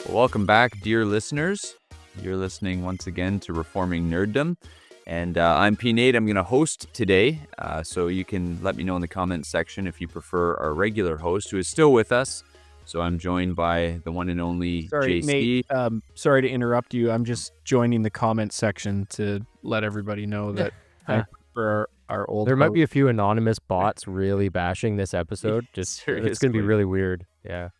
Welcome back, dear listeners. You're listening once again to Reforming Nerdom. And I'm P. Nate. I'm going to host today. So you can let me know in the comments section if you prefer our regular host, who is still with us. So I'm joined by the one and only Sorry, JC. Nate, sorry to interrupt you. I'm just joining the comment section to let everybody know that I prefer our old There might host. be a few anonymous bots really bashing this episode. Just it's gonna be really weird. Yeah.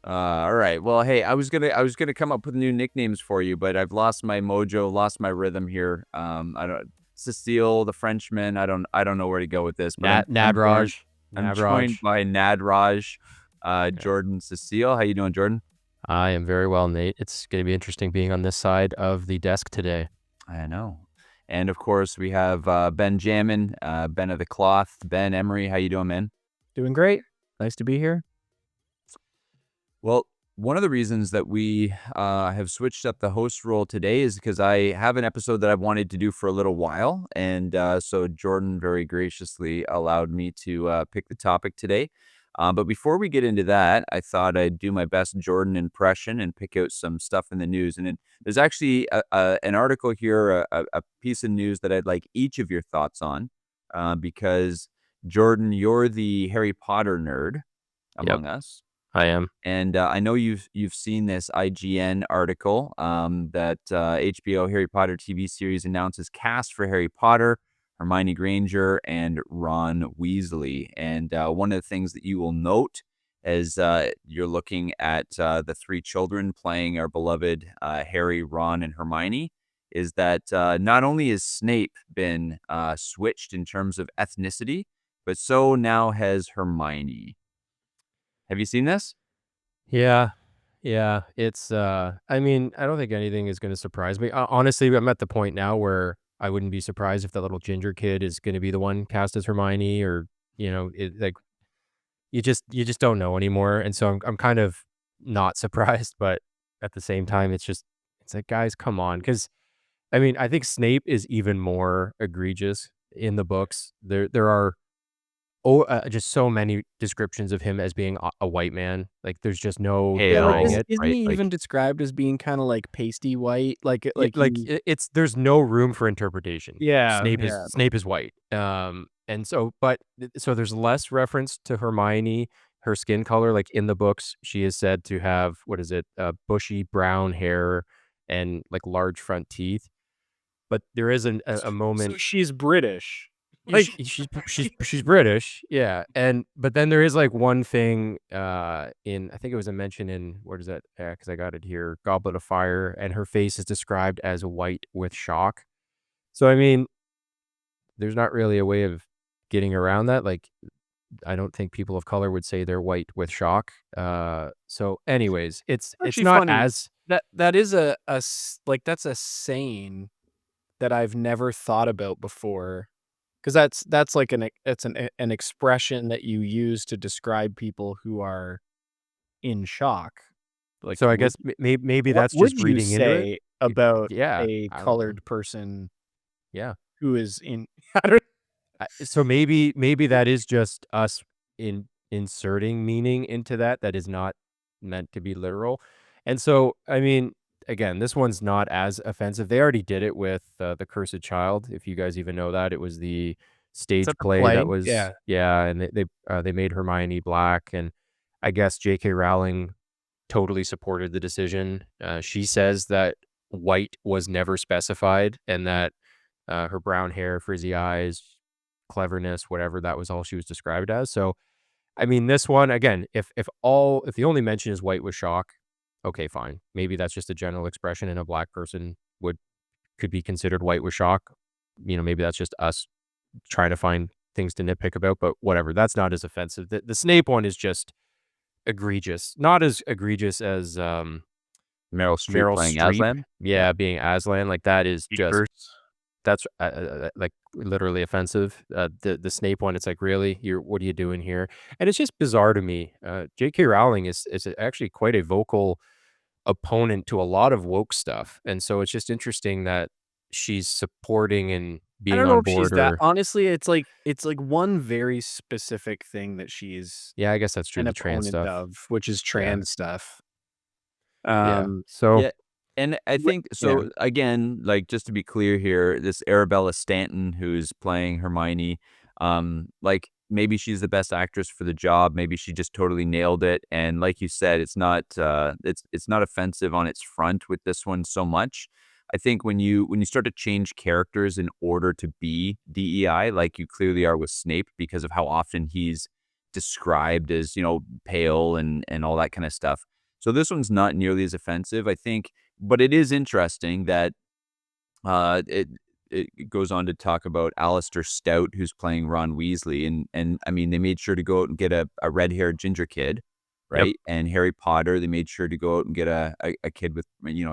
All right. Well, hey, I was gonna come up with new nicknames for you, but I've lost my mojo, lost my rhythm here. Cecile, the Frenchman. I don't know where to go with this. But Nadraj. I'm joined by Nadraj, Jordan, Cecile. How you doing, Jordan? I am very well, Nate. It's gonna be interesting being on this side of the desk today. I know. And of course, we have Benjamin, Ben of the Cloth. Ben Emery, how you doing, man? Doing great. Nice to be here. Well, one of the reasons that we have switched up the host role today is because I have an episode that I've wanted to do for a little while. And so Jordan very graciously allowed me to pick the topic today. But before we get into that, I thought I'd do my best Jordan impression and pick out some stuff in the news. And there's actually an article here, a piece of news that I'd like each of your thoughts on, because Jordan, you're the Harry Potter nerd among us. I am. And I know you've seen this IGN article that HBO Harry Potter TV series announces cast for Harry Potter, Hermione Granger, and Ron Weasley. And one of the things that you will note as you're looking at the three children playing our beloved Harry, Ron, and Hermione is that not only has Snape been switched in terms of ethnicity, but so now has Hermione. Have you seen this? Yeah. It's I mean, I don't think anything is going to surprise me. Honestly, I'm at the point now where I wouldn't be surprised if the little ginger kid is going to be the one cast as Hermione, or like you just don't know anymore. And so I'm kind of not surprised, but at the same time it's like, guys, come on, cuz I mean, I think Snape is even more egregious in the books. There are just so many descriptions of him as being a white man. Like, there's just no denying it. Isn't Right? he Like, even described as being kind of like pasty white? it's there's no room for interpretation. Yeah, Snape is white. And so, but so there's less reference to Hermione, her skin color. Like in the books, she is said to have, what is it, bushy brown hair and like large front teeth. But there is a moment. So she's British. She's British, yeah. But then there is like one thing in, I think it was a mention in, what is that? Because I got it here, Goblet of Fire, and her face is described as white with shock. So I mean, there's not really a way of getting around that. Like, I don't think people of color would say they're white with shock. So anyways, it's not funny. as That is that's a saying that I've never thought about before. Because that's like an expression that you use to describe people who are in shock. Like, so I guess maybe that's what just would reading you into say it. about Yeah, a I don't know. colored person Yeah. who is in? I don't. So maybe that is just us inserting meaning into that is not meant to be literal. And so, I mean, again, this one's not as offensive. They already did it with The Cursed Child, if you guys even know that. It was the stage that the play play? that was, Yeah. and they made Hermione black, and I guess J.K. Rowling totally supported the decision. She says that white was never specified, and that her brown hair, frizzy eyes, cleverness, whatever, that was all she was described as. So, I mean, this one, again, if the only mention is white with shock, okay, fine. Maybe that's just a general expression, and a black person could be considered white with shock. Maybe that's just us trying to find things to nitpick about, but whatever. That's not as offensive. The Snape one is just egregious. Not as egregious as Meryl Streep playing Aslan? Yeah, being Aslan. Like, that is just... That's like literally offensive. The Snape one, it's like, really, what are you doing here? And it's just bizarre to me. J.K. Rowling is actually quite a vocal opponent to a lot of woke stuff, and so it's just interesting that she's supporting and I being don't know on if she's board that or honestly, it's like one very specific thing that she's yeah, I guess that's true, an the trans opponent stuff. of, which is Yeah. trans stuff. Yeah. Um, So Yeah, and I wh think yeah. so again, like, just to be clear here, this Arabella Stanton who's playing Hermione, like, maybe she's the best actress for the job, maybe she just totally nailed it, and like you said, it's not offensive on its front with this one so much. I think when you start to change characters in order to be DEI, like you clearly are with Snape because of how often he's described as, pale and all that kinda stuff. So this one's not nearly as offensive, I think, but it is interesting that it goes on to talk about Alistair Stout, who's playing Ron Weasley, and I mean they made sure to go out and get a red haired ginger kid, yep. right? And Harry Potter, they made sure to go out and get a kid with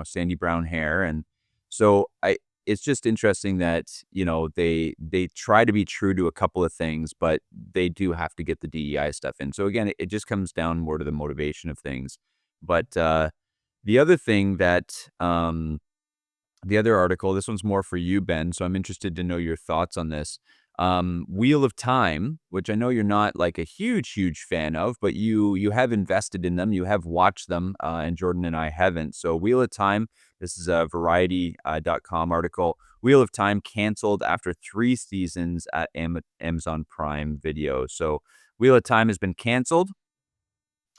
sandy brown hair, and so it's just interesting that they try to be true to a couple of things, but they do have to get the DEI stuff in. So again, it just comes down more to the motivation of things, but the other thing that the other article, this one's more for you, Ben, so I'm interested to know your thoughts on this. Wheel of Time, which I know you're not like a huge, huge fan of, but you have invested in them, you have watched them, and Jordan and I haven't. So Wheel of Time, this is a Variety.com article. Wheel of Time canceled after 3 seasons at Amazon Prime Video. So Wheel of Time has been canceled.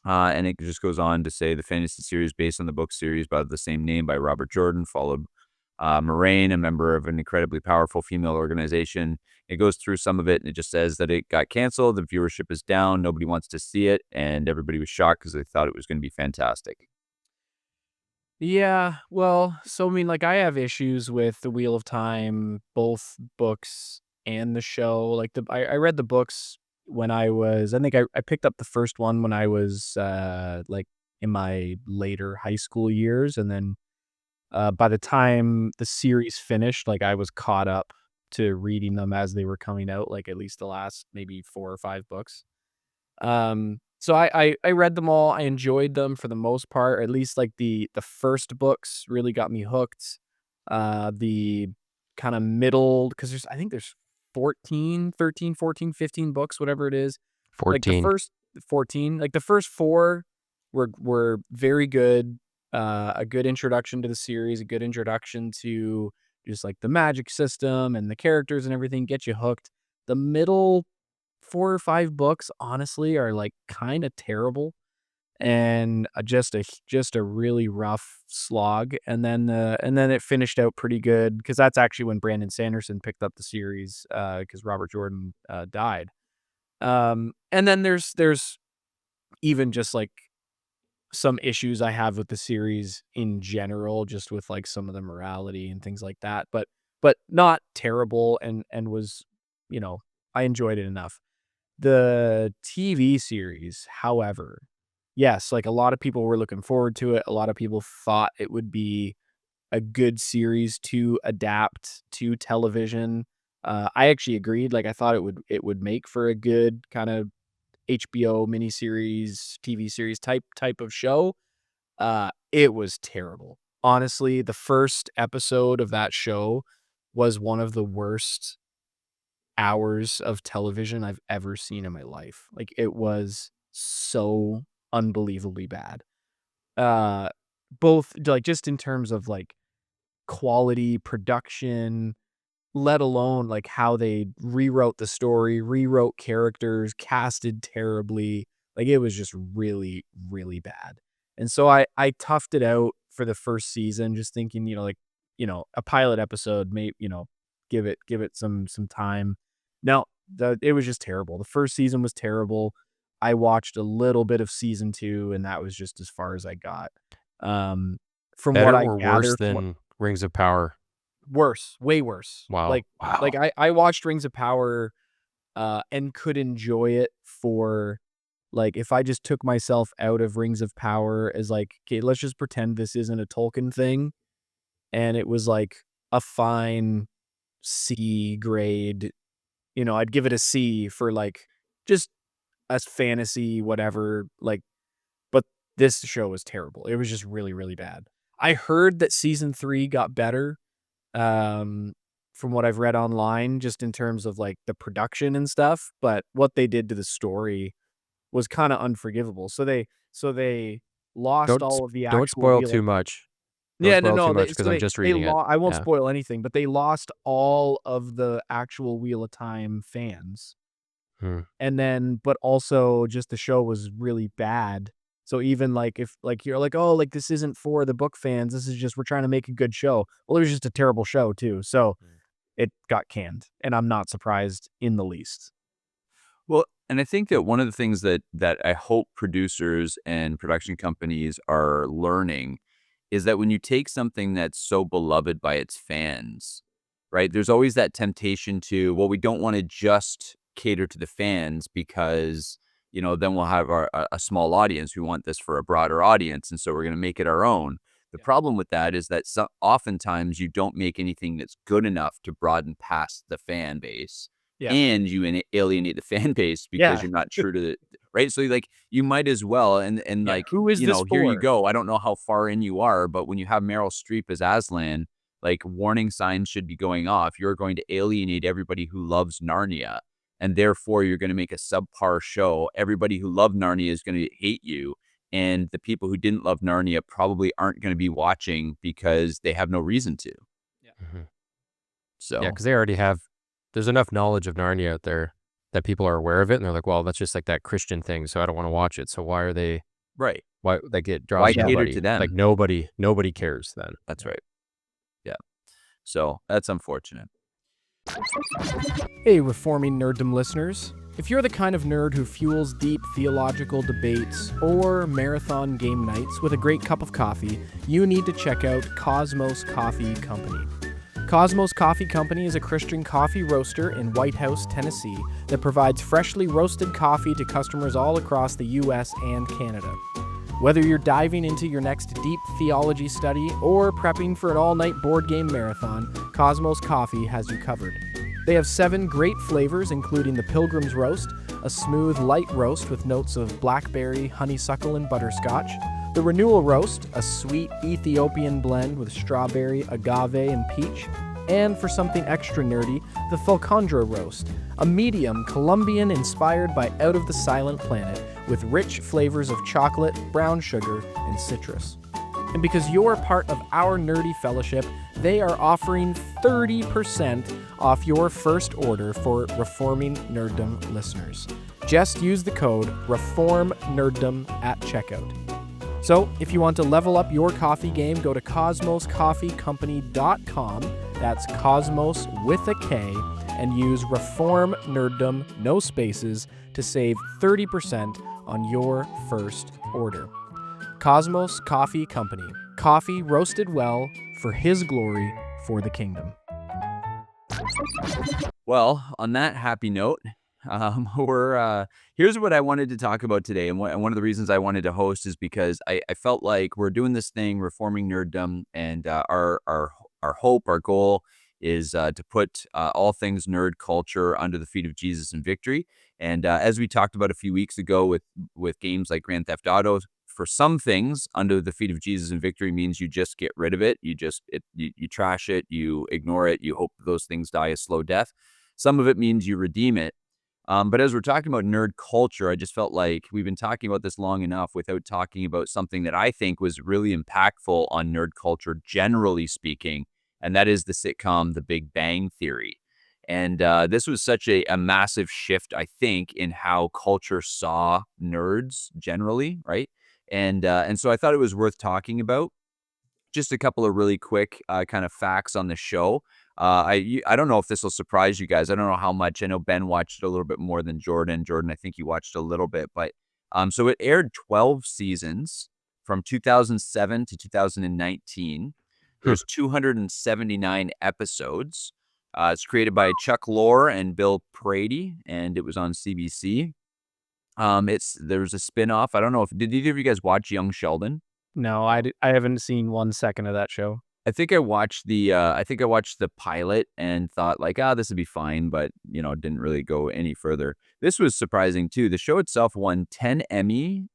And it just goes on to say the fantasy series based on the book series by the same name by Robert Jordan followed Moraine, a member of an incredibly powerful female organization. It goes through some of it and it just says that it got canceled. The viewership is down. Nobody wants to see it. And everybody was shocked because they thought it was going to be fantastic. Yeah, well, so, I mean, like, I have issues with The Wheel of Time, both books and the show, like, I read the books when I think I picked up the first one when I was, like, in my later high school years, and then, by the time the series finished, like, I was caught up to reading them as they were coming out, like, at least the last maybe 4 or 5 books. So I read them all. I enjoyed them for the most part. At least like the first books really got me hooked. The kind of middle because there's 14, 13, 14, 15 books, whatever it is. Like the 14. first 14, like the first 4 were very good. A good introduction to the series, a good introduction to just like the magic system and the characters and everything, get you hooked. The middle 4 or 5 books, honestly, are, like, kinda terrible and, just a really rough slog, and then it finished out pretty good because that's actually when Brandon Sanderson picked up the series, because Robert Jordan, died. And then there's even just, like, some issues I have with the series in general, just with, like, some of the morality and things like that, but not terrible and was, you know, I enjoyed it enough. The TV series, however, yes, like, a lot of people were looking forward to it. A lot of people thought it would be a good series to adapt to television. I actually agreed, like, I thought it would make for a good kind of HBO miniseries, TV series type of show. It was terrible. Honestly, the first episode of that show was one of the worst hours of television I've ever seen in my life. Like, it was so unbelievably bad. Uh, both, like, just in terms of, like, quality, production, let alone, like, how they rewrote the story, rewrote characters, casted terribly. Like, it was just really, really bad. And so I toughed it out for the first season just thinking, like, a pilot episode may, give it some time. No, it was just terrible. The first season was terrible. I watched a little bit of season 2, and that was just as far as I got. Um, from what Better I or worse gather, from what than Rings of Power? worse, way worse. Wow. Like I watched Rings of Power, and could enjoy it for like, if I just took myself out of Rings of Power as like, "Okay, let's just pretend this isn't a Tolkien thing," and it was like a fine C grade, I'd give it a C for like just a fantasy, whatever, like, but this show was terrible. It was just really, really bad. I heard that season 3 got better. Um, from what I've read online, just in terms of like the production and stuff. But what they did to the story was kind of unforgivable. So they lost Don't all of the don't actual spoil wheel. too much. Don't Yeah, no, spoil too no. much They because so I'm they just they reading it. lo- I won't Yeah. spoil anything, but they lost all of the actual Wheel of Time fans. Hmm. And then but also just the show was really bad. So even like if like you're like, "Oh, like this isn't for the book fans. This is just we're trying to make a good show." Well, it was just a terrible show too. So it got canned, and I'm not surprised in the least. Well, and I think that one of the things that I hope producers and production companies are learning is that when you take something that's so beloved by its fans, right? There's always that temptation to, well, we don't want to just cater to the fans because, then we'll have a small audience. We want this for a broader audience, and so we're going to make it our own. The Yeah. problem with that is that oftentimes you don't make anything that's good enough to broaden past the fan base, Yeah. and you alienate the fan base because Yeah. you're not true to the right. So like you might as well, and Yeah. like Who is this here you for? go. I don't know how far in you are, but when you have Meryl Streep as Aslan, like warning signs should be going off. You're going to alienate everybody who loves Narnia, and therefore you're going to make a subpar show. Everybody who loved Narnia is going to hate you, and the people who didn't love Narnia probably aren't going to be watching because they have no reason to. Mhm. Yeah, So, because they already have there's enough knowledge of Narnia out there that people are aware of it, and they're like, "Well, that's just like that Christian thing, so I don't wanna watch it." So right. why like, it Why draws Yeah. cater to nobody. Like, them? nobody cares then. That's Yeah. right. Yeah. So that's unfortunate. Hey, reforming nerddom listeners. If you're the kind of nerd who fuels deep theological debates or marathon game nights with a great cup of coffee, you need to check out Cosmos Coffee Company. Cosmos Coffee Company is a Christian coffee roaster in White House, Tennessee, that provides freshly roasted coffee to customers all across the US and Canada. Whether you're diving into your next deep theology study or prepping for an all-night board game marathon, Cosmos Coffee has you covered. They have 7 great flavors, including the Pilgrim's Roast, a smooth, light roast with notes of blackberry, honeysuckle, and butterscotch; the Renewal Roast, a sweet Ethiopian blend with strawberry, agave, and peach; and for something extra nerdy, the Falcondra Roast, a medium Colombian inspired by Out of the Silent Planet with rich flavors of chocolate, brown sugar, and citrus. And because you're part of our nerdy fellowship, they are offering 30% off your first order for Reforming Nerddom listeners. Just use the code REFORMNERDDOM at checkout. So, if you want to level up your coffee game, go to cosmoscoffeecompany.com, that's Cosmos with a K, and use Reform Nerddom, no spaces, to save 30% on your first order. Cosmos Coffee Company. Coffee roasted well for His glory, for the kingdom. Well, on that happy note, here's what I wanted to talk about today, and one of the reasons I wanted to host is because I felt like we're doing this thing, reforming nerddom, and our hope, our goal is to put all things nerd culture under the feet of Jesus in victory. And as we talked about a few weeks ago with games like Grand Theft Auto, for some things, under the feet of Jesus in victory means you just get rid of it. You trash it, you ignore it, you hope those things die a slow death. Some of it means you redeem it. But as we're talking about nerd culture, I just felt like we've been talking about this long enough without talking about something that I think was really impactful on nerd culture, generally speaking, and that is the sitcom The Big Bang Theory. And this was such a massive shift, I think, in how culture saw nerds generally, right? And so I thought it was worth talking about. Just a couple of really quick kind of facts on the show. I don't know if this will surprise you guys. I don't know how much. I know Ben watched it a little bit more than Jordan. Jordan, I think you watched a little bit, but so it aired 12 seasons from 2007 to 2019. Hmm. There's 279 episodes. It's created by Chuck Lorre and Bill Prady, and it was on CBC. There was a spinoff. I don't know if did either of you guys watch Young Sheldon? No, I haven't seen 1 second of that show. I think I watched the pilot and thought like, this would be fine, but didn't really go any further. This was surprising too. The show itself won 10 Emmys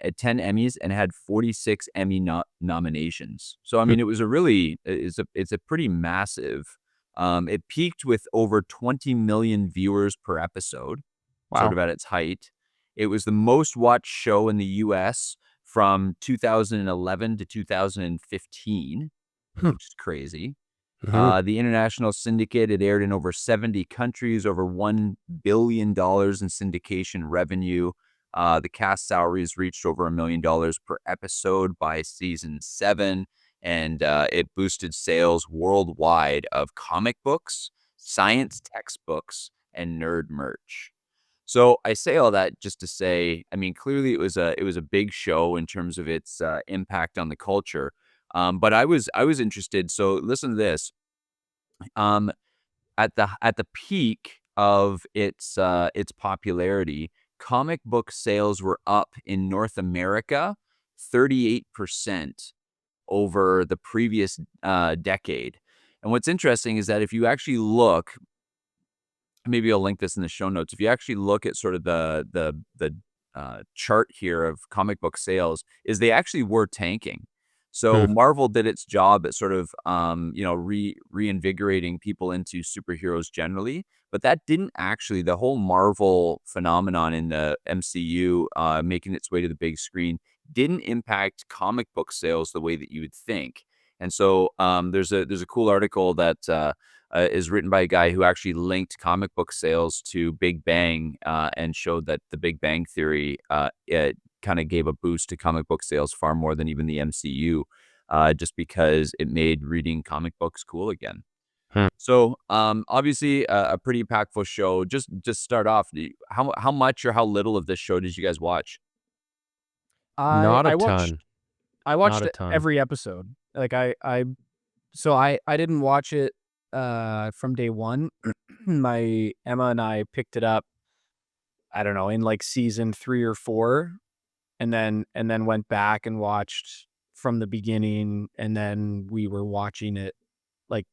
and had 46 Emmy nominations. So I mean, it was it's a pretty massive It peaked with over 20 million viewers per episode, sort Wow. of at its height. It was the most watched show in the US from 2011 to 2015, Hmm. which is crazy. Mhm. The international syndicate, it aired in over 70 countries, over $1 billion in syndication revenue. The cast salaries reached over $1 million per episode by season 7, and it boosted sales worldwide of comic books, science textbooks, and nerd merch. So I say all that just to say, I mean, clearly it was a big show in terms of its impact on the culture. But I was interested. So listen to this. Um, at the peak of its popularity, comic book sales were up in North America 38% over the previous decade. And what's interesting is that if you actually look, maybe I'll link this in the show notes. If you actually look at sort of the chart here of comic book sales, is they actually were tanking. So Hmm. Marvel did its job at sort of reinvigorating people into superheroes generally, but that didn't actually the whole Marvel phenomenon in the MCU making its way to the big screen didn't impact comic book sales the way that you would think. And so there's a cool article that is written by a guy who actually linked comic book sales to Big Bang and showed that the Big Bang Theory it kind of gave a boost to comic book sales far more than even the MCU, just because it made reading comic books cool again. Hmm. So obviously a pretty impactful show. Just start off. How much or how little of this show did you guys watch? I Not a I ton. watched I Not watched a ton. every episode. Like I didn't watch it from day one. My Emma and I picked it up, I don't know, in like season 3 or 4, and then went back and watched from the beginning, and then we were watching it like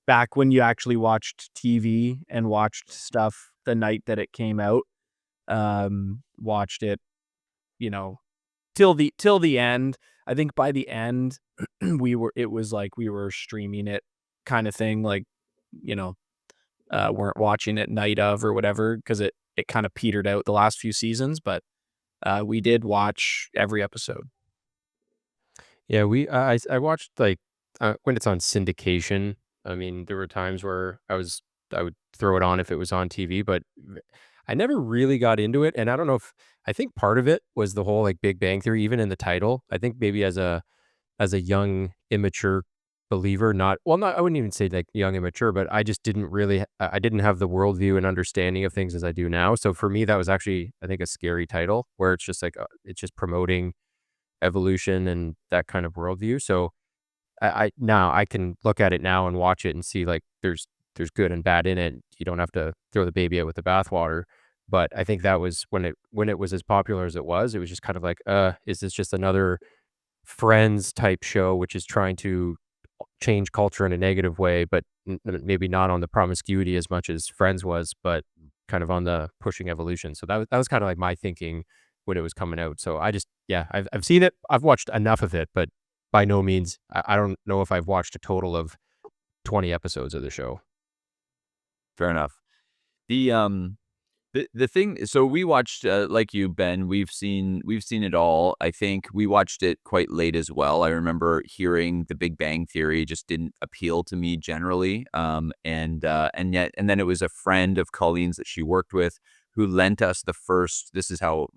back when you actually watched TV and watched stuff the night that it came out. Watched it, you know, till the end. I think by the end, it was like we were streaming it kind of thing, like, you know, weren't watching it night of or whatever because it kind of petered out the last few seasons, but we did watch every episode. Yeah, I watched, like, when it's on syndication. I mean, there were times where I would throw it on if it was on TV, but I never really got into it, and I don't know if I think part of it was the whole, like, Big Bang Theory, even in the title. I think maybe as a young, immature believer, not I wouldn't even say, like, young, immature, but I just didn't really I didn't have the worldview and understanding of things as I do now, so for me, that was actually, I think, a scary title where it's just like, it's just promoting evolution and that kind of worldview. So I now I can look at it now and watch it and see, like, there's good and bad in it. You don't have to throw the baby out with the bathwater. But I think that was when it was as popular as it was just kind of like, is this just another Friends type show, which is trying to change culture in a negative way, but maybe not on the promiscuity as much as Friends was, but kind of on the pushing evolution. So that was kind of like my thinking when it was coming out. So yeah, I've seen it. I've watched enough of it, but by no means, I don't know if I've watched a total of 20 episodes of the show. Fair enough. The the thing, so we watched like you, Ben, we've seen it all. I think we watched it quite late as well. I remember hearing The Big Bang Theory just didn't appeal to me generally. And then it was a friend of Colleen's that she worked with who lent us the first, this is how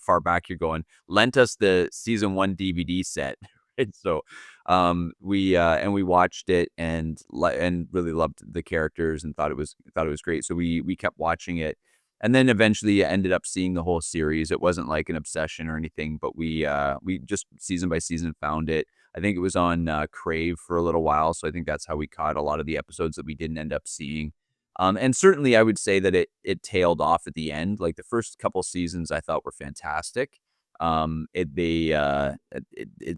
far back you're going, lent us the season 1 DVD set. Right? So we watched it and really loved the characters and thought it was great. So we kept watching it, and then eventually ended up seeing the whole series. It wasn't like an obsession or anything, but we just season by season found it. I think it was on Crave for a little while, so I think that's how we caught a lot of the episodes that we didn't end up seeing. And certainly, I would say that it tailed off at the end. Like the first couple seasons, I thought were fantastic. It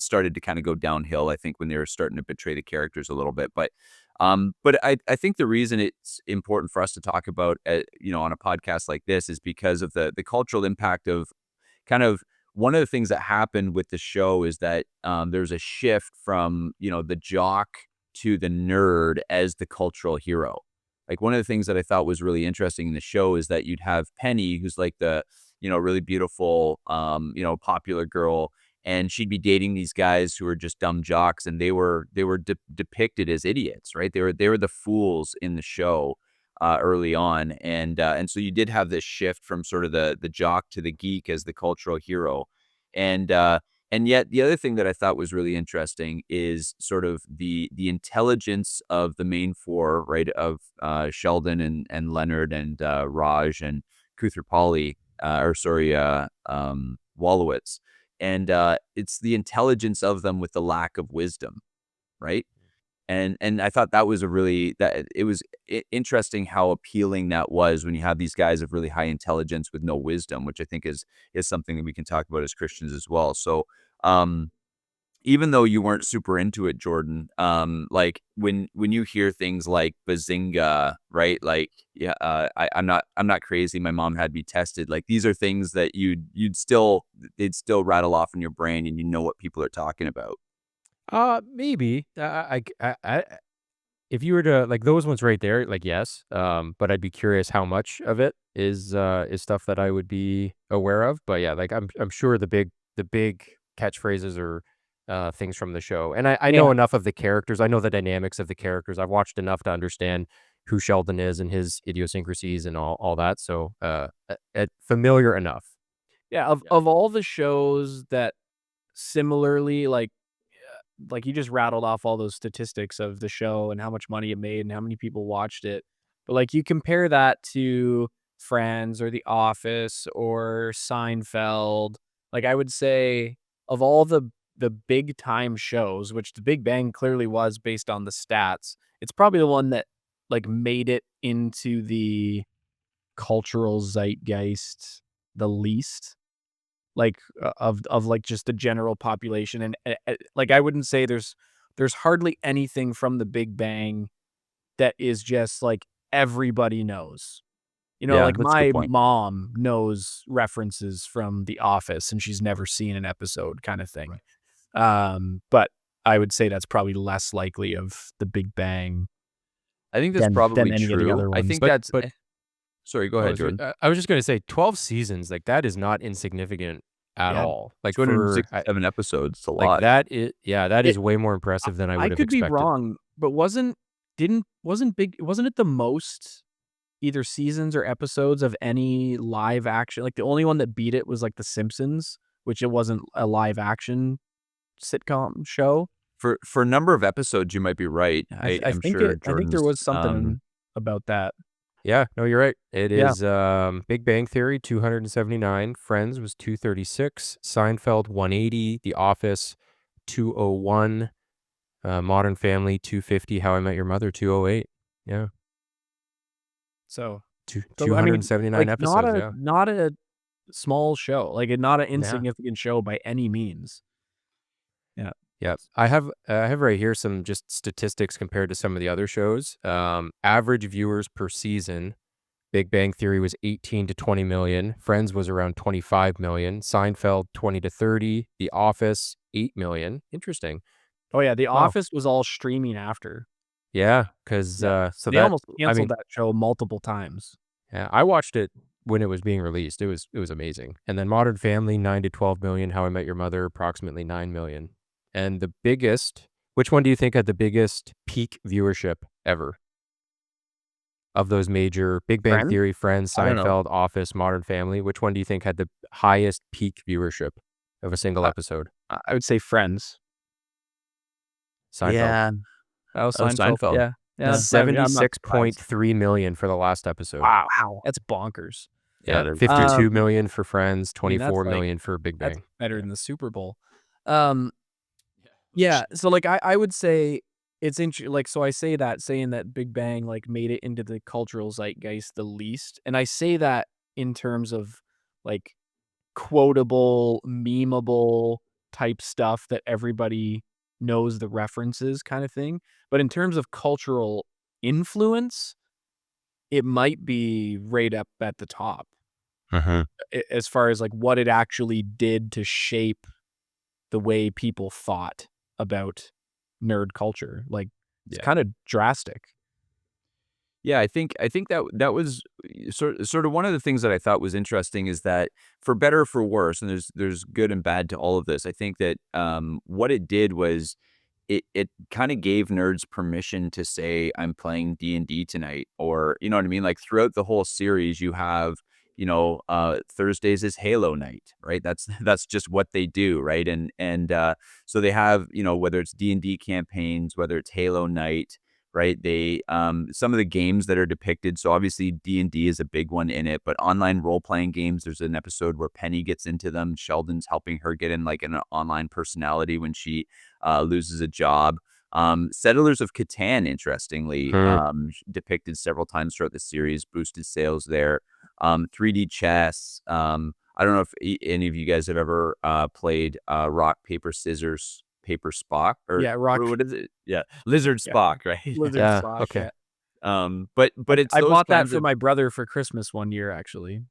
started to kind of go downhill, I think, when they were starting to betray the characters a little bit. But I think the reason it's important for us to talk about, on a podcast like this is because of the cultural impact of kind of one of the things that happened with the show is that there's a shift from, the jock to the nerd as the cultural hero. Like one of the things that I thought was really interesting in the show is that you'd have Penny, who's like the, really beautiful, popular girl, and she'd be dating these guys who were just dumb jocks, and they were depicted as idiots, right? They were the fools in the show early on, and so you did have this shift from sort of the jock to the geek as the cultural hero, and uh, and yet the other thing that I thought was really interesting is sort of the intelligence of the main four, right? Of Sheldon and Leonard and Raj and Koothrappali, Wolowitz, and it's the intelligence of them with the lack of wisdom, right? And I thought that was that it was interesting how appealing that was when you have these guys of really high intelligence with no wisdom, which I think is something that we can talk about as Christians as well. So, um, even though you weren't super into it, Jordan, like when you hear things like bazinga, right? Like, yeah, I'm not crazy. My mom had me tested. Like these are things that they'd still rattle off in your brain, and you know what people are talking about. Maybe. If you were to like those ones right there, like yes. But I'd be curious how much of it is stuff that I would be aware of. But yeah, like I'm sure the big catchphrases are things from the show. And I Yeah. know enough of the characters. I know the dynamics of the characters. I've watched enough to understand who Sheldon is and his idiosyncrasies and all that. So familiar enough. Yeah, of all the shows that similarly, like you just rattled off all those statistics of the show and how much money it made and how many people watched it. But like you compare that to Friends or The Office or Seinfeld, like I would say of all the big time shows, which The Big Bang clearly was based on the stats, it's probably the one that like made it into the cultural zeitgeist the least like, of, like, just the general population, and, like, I wouldn't say there's hardly anything from The Big Bang that is just, like, everybody knows. Yeah, Like, that's a good my point. mom knows references from The Office, and she's never seen an episode kinda thing. Right. But I would say that's probably less likely of The Big Bang I think that's than probably any of the true. other I ones. think But that's but sorry, go Oh, ahead, Jordan. I was just gonna say 12 seasons, like, that is not insignificant at Yeah. all. Like, for I 267 episodes, it's a like, lot. that It is way more impressive than I I would have could be expected. wrong, but wasn't it the most either seasons or episodes of any live action like, the only one that beat it was, like, The Simpsons, which it wasn't a live action sitcom show. For a number of episodes, you might be right. I'm sure I think there Jordan's, was something about that. Yeah, no, you're right. It Yeah. is, Big Bang Theory, 279, Friends was 236, Seinfeld, 180, The Office, 201, Modern Family, 250, How I Met Your Mother, 208. Yeah, So two so, I mean, 279 like, episodes, yeah. not a small show, like, not an Yeah. insignificant show by any means. Yeah. Yep. I have right here some just statistics compared to some of the other shows. Average viewers per season, Big Bang Theory was 18 to 20 million. Friends was around 25 million. Seinfeld 20 to 30. The Office 8 million. Interesting. Oh, yeah, The Wow. Office was all streaming after. Yeah, because Yeah. so They that almost I canceled mean, that show multiple times. yeah, I watched it when it was being released. It was amazing. And then Modern Family 9 to 12 million. How I Met Your Mother approximately 9 million. And the biggest, which one do you think had the biggest peak viewership ever? Of those major Big Bang Friends? Theory, Friends, I don't know. Seinfeld, Office, Modern Family, which one do you think had the highest peak viewership of a single I episode? I would say Friends. Seinfeld. Yeah. Oh, Oh, Seinfeld, Seinfeld. yeah. Yeah, Yeah. that's yeah, I'm not surprised. 76.3 million for the last episode. Wow, that's bonkers. Yeah, Yeah, they're 52 Um, million for Friends, I mean, that's 24 like million for Big that's Bang. better Yeah. than the Super Bowl. Um, yeah, so, like, I would say it's like, so I say that saying that Big Bang, like, made it into the cultural zeitgeist the least, and I say that in terms of, like, quotable, memeable type stuff that everybody knows the references kinda thing, but in terms of cultural influence, it might be right up at the top, Mhm. as far as, like, what it actually did to shape the way people thought about nerd culture. Like, It's Yeah. kind of drastic. Yeah, I think that was sort of one of the things that I thought was interesting is that for better or for worse, and there's good and bad to all of this. I think that what it did was it kind of gave nerds permission to say I'm playing D&D tonight, or you know what I mean. Like throughout the whole series, you have Thursdays is Halo night, right? That's that's just what they do, right? And so they have whether it's D&D campaigns, whether it's Halo night, right? They some of the games that are depicted. So obviously D&D is a big one in it, but online role playing games. There's an episode where Penny gets into them. Sheldon's helping her get in like an online personality when she loses a job. Settlers of Catan, interestingly, Hmm. depicted several times throughout the series, boosted sales there. 3D chess. I don't know if any of you guys have ever played rock, paper, scissors, paper Spock, or Yeah, rock. what is it? Yeah, lizard Yeah, Spock, right? Lizard Yeah. Spock. Okay. Yeah, But it's I those bought that kinds for of my brother for Christmas one year, actually.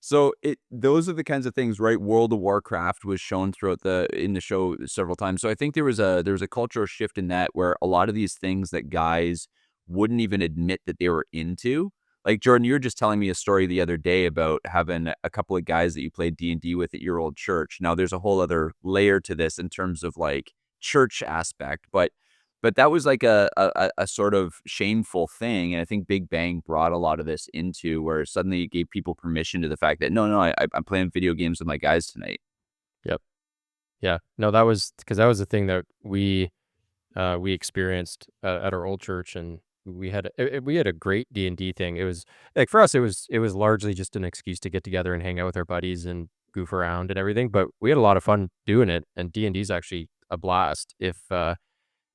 So those are the kinds of things, right? World of Warcraft was shown throughout in the show several times. So I think there was a cultural shift in that where a lot of these things that guys wouldn't even admit that they were into. Like Jordan, you were just telling me a story the other day about having a couple of guys that you played D&D with at your old church. Now there's a whole other layer to this in terms of like church aspect, but that was like a sort of shameful thing, and I think Big Bang brought a lot of this into where suddenly it gave people permission to the fact that, "No, I'm playing video games with my guys tonight." Yep. Yeah. No, that was because that was the thing that we experienced at our old church, and we had a great D&D thing. It was like for us, it was largely just an excuse to get together and hang out with our buddies and goof around and everything. But we had a lot of fun doing it, and D&D is actually a blast if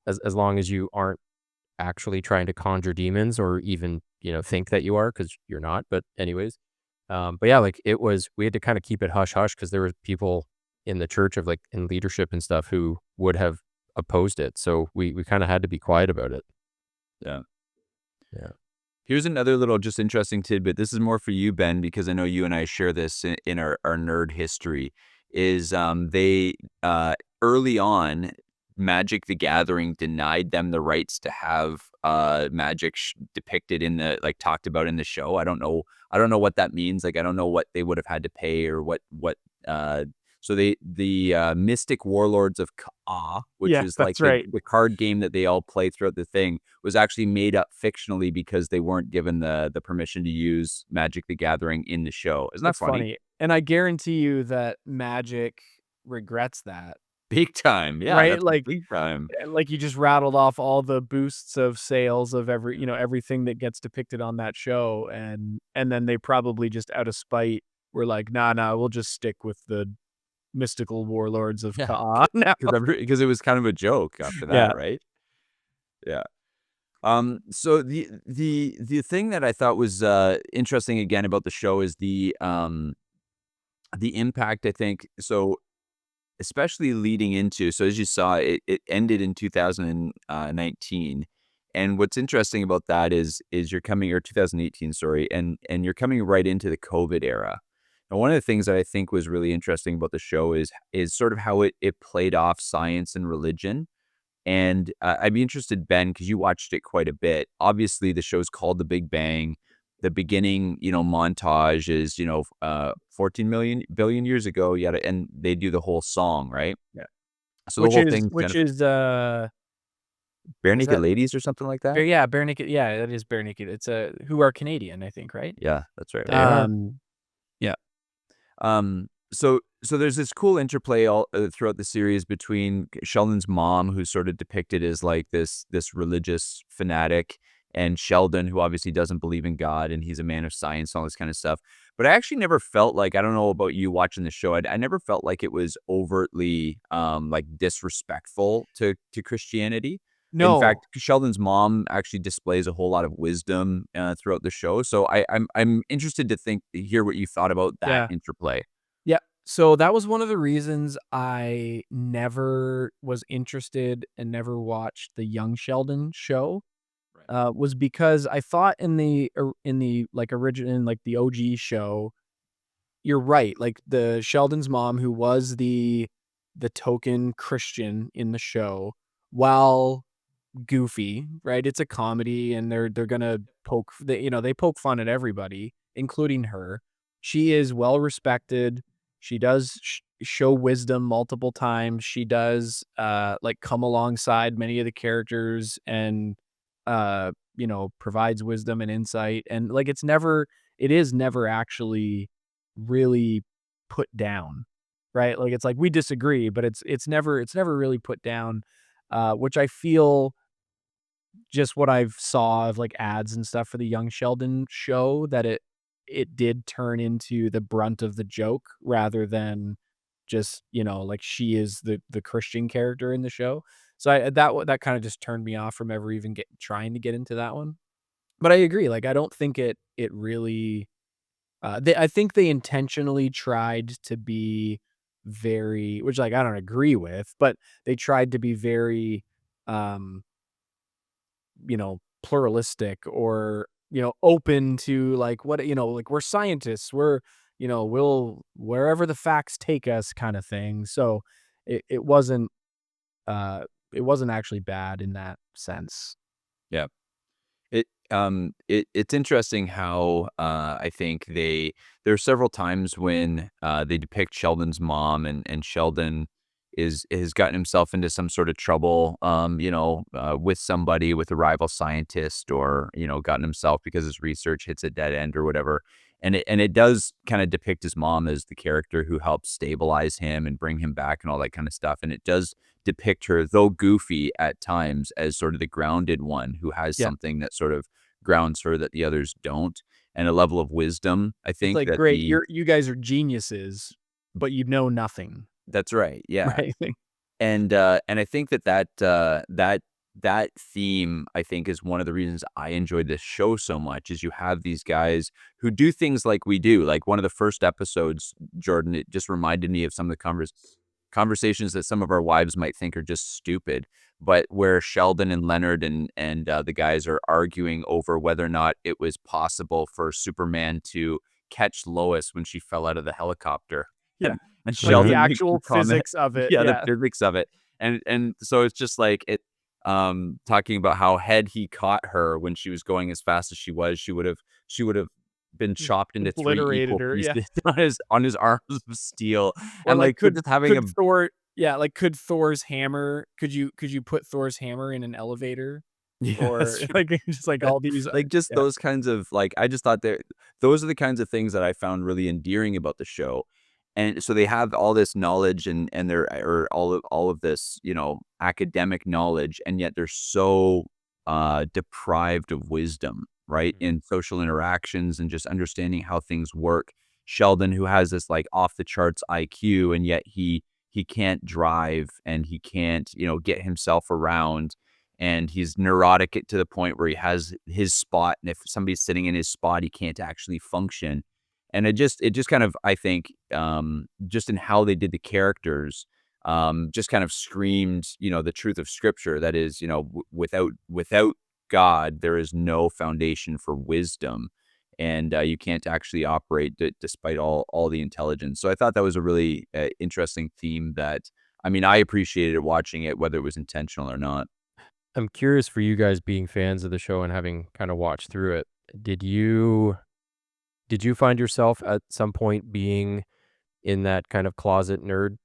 as long as you aren't actually trying to conjure demons or even think that you are, because you're not. But anyways, but yeah, like we had to kind of keep it hush hush because there were people in the church of like in leadership and stuff who would have opposed it. So we kind of had to be quiet about it. Yeah. Yeah. Here's another little just interesting tidbit. This is more for you, Ben, because I know you and I share this in our nerd history. Is they early on, Magic the Gathering denied them the rights to have magic depicted in the like talked about in the show. I don't know what that means. Like I don't know what they would have had to pay or what. So the Mystic Warlords of Ka, which Yeah, is like that's right. the card game that they all play throughout the thing, was actually made up fictionally because they weren't given the permission to use Magic the Gathering in the show. Isn't that That's funny? funny. And I guarantee you that Magic regrets that, Big time. Yeah, right? that's big time. Like you just rattled off all the boosts of sales of everything that gets depicted on that show, and then they probably just out of spite were like, nah, we'll just stick with the mystical warlords of Yeah, Ka now. because it was kind of a joke after Yeah. that, right? Yeah. So the thing that I thought was interesting again about the show is the impact, I think. So especially leading into, so as you saw, it ended in 2019. And what's interesting about that is you're coming, or 2018, sorry, and you're coming right into the COVID era. And one of the things that I think was really interesting about the show is sort of how it played off science and religion. And I'd be interested, Ben, because you watched it quite a bit. Obviously, the show's called The Big Bang. The beginning, montage is, 14 billion years ago, yada, and they do the whole song, right? Yeah. So the whole thing's kind Which of is Bare is Naked that Ladies or something like that. Bare Naked. Yeah, that is Bare Naked. It's who are Canadian, I think, right? Yeah, that's right. They are. Yeah. So there's this cool interplay all throughout the series between Sheldon's mom, who's sort of depicted as like this religious fanatic, and Sheldon, who obviously doesn't believe in God, and he's a man of science, all this kind of stuff. But I actually never felt like, I don't know about you watching the show, I never felt like it was overtly like disrespectful to Christianity. In No. fact, Sheldon's mom actually displays a whole lot of wisdom throughout the show. So I'm interested to hear what you thought about that Yeah. interplay. Yeah. So that was one of the reasons I never was interested and never watched the Young Sheldon show. Was because I thought in the like original, in like the OG show, you're right. Like the Sheldon's mom, who was the token Christian in the show, while goofy, right? It's a comedy, and they're gonna they poke fun at everybody, including her. She is well respected. She does show wisdom multiple times. She does like come alongside many of the characters and provides wisdom and insight. And like it is never actually really put down, right? Like it's like we disagree, but it's never really put down, which I feel just what I've saw of, like, ads and stuff for the Young Sheldon show, that it did turn into the brunt of the joke rather than just, like, she is the Christian character in the show. So that kinda just turned me off from ever even trying to get into that one. But I agree, like, I don't think it really, I think they intentionally tried to be very, which, like, I don't agree with, but they tried to be very, um pluralistic, or, open to like like we're scientists, we'll wherever the facts take us kind of thing. So it, it wasn't, uh, it wasn't actually bad in that sense. Yeah. It's interesting how, I think there are several times when, they depict Sheldon's mom, and Sheldon has gotten himself into some sort of trouble, with somebody, with a rival scientist, or, gotten himself because his research hits a dead end or whatever. And it does kinda depict his mom as the character who helps stabilize him and bring him back and all that kinda stuff, and it does depict her, though goofy at times, as sort of the grounded one who has Yeah. something that sort of grounds her that the others don't, and a level of wisdom, I It's think like, that great, the you guys are geniuses, but you know nothing. that's right, yeah. Right? And I think that theme, I think, is one of the reasons I enjoyed this show so much, is you have these guys who do things like we do. Like, one of the first episodes, Jordan, it just reminded me of some of the conversations that some of our wives might think are just stupid, but where Sheldon and Leonard and the guys are arguing over whether or not it was possible for Superman to catch Lois when she fell out of the helicopter. Yeah. And Like the Sheldon makes the actual comment, physics of it, yeah, the yeah. physics of it. And so it's just like talking about how had he caught her when she was going as fast as she was, she would have been chopped into 3 Obliterated equal her, yeah. pieces on his arms of steel. Or And, like like, they're just having a could Thor's hammer, could you put Thor's hammer in an elevator? yeah, Or that's true. like just like all these, Like, just yeah. those kinds of, like, I just thought that those are the kinds of things that I found really endearing about the show. And so they have all this knowledge, and they're, or all of this, academic knowledge, and yet they're so, deprived of wisdom, right? Mhm. In social interactions and just understanding how things work. Sheldon, who has this, like, off the charts IQ, and yet he can't drive, and he can't, get himself around, and he's neurotic to the point where he has his spot, and if somebody's sitting in his spot, he can't actually function. And it just kind of, I think, just in how they did the characters, just kind of screamed, the truth of scripture. That is, without God, there is no foundation for wisdom, and you can't actually operate despite all the intelligence. So I thought that was a really interesting theme that, I mean, I appreciated watching it, whether it was intentional or not. I'm curious, for you guys being fans of the show and having kind of watched through it, did you did you find yourself at some point being in that kind of closet nerd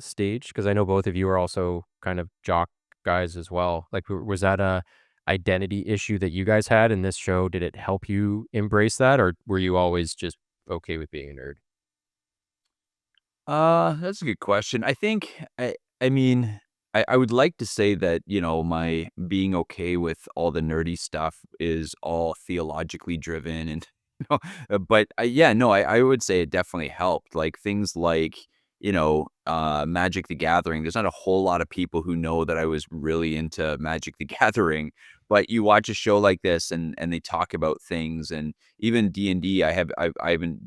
stage? Because I know both of you are also kind of jock guys as well. Like, was that a identity issue that you guys had in this show? Did it help you embrace that, or were you always just okay with being a nerd? That's a good question. I mean, I would like to say that, my being okay with all the nerdy stuff is all theologically driven, and but yeah, no, I would say it definitely helped. Like, things like, Magic the Gathering. There's not a whole lot of people who know that I was really into Magic the Gathering, but you watch a show like this, and they talk about things, and even D&D. I haven't,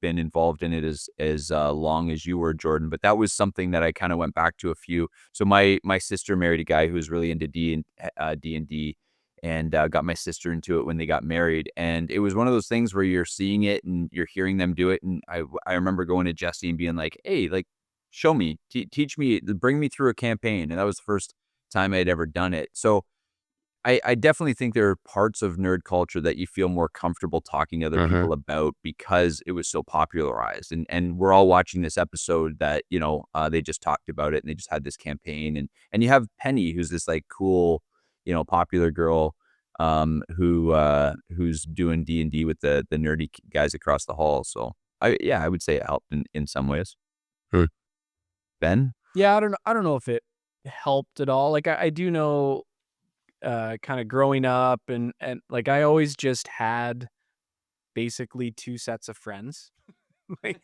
been involved in it as long as you were, Jordan, but that was something that I kind of went back to a few. So my sister married a guy who was really into D&D, and got my sister into it when they got married. And it was one of those things where you're seeing it and you're hearing them do it. And I remember going to Jesse and being like, "Hey, like, show me, teach me, bring me through a campaign. And that was the first time I'd ever done it. So I definitely think there are parts of nerd culture that you feel more comfortable talking to other Mhm. people about because it was so popularized. And we're all watching this episode that, they just talked about it and they just had this campaign. And you have Penny, who's this like cool, popular girl who's doing D&D with the nerdy guys across the hall. So I would say it helped in some ways. Hmm. Ben? Yeah, I don't know if it helped at all. Like I do know kind of growing up and like I always just had basically two sets of friends. Like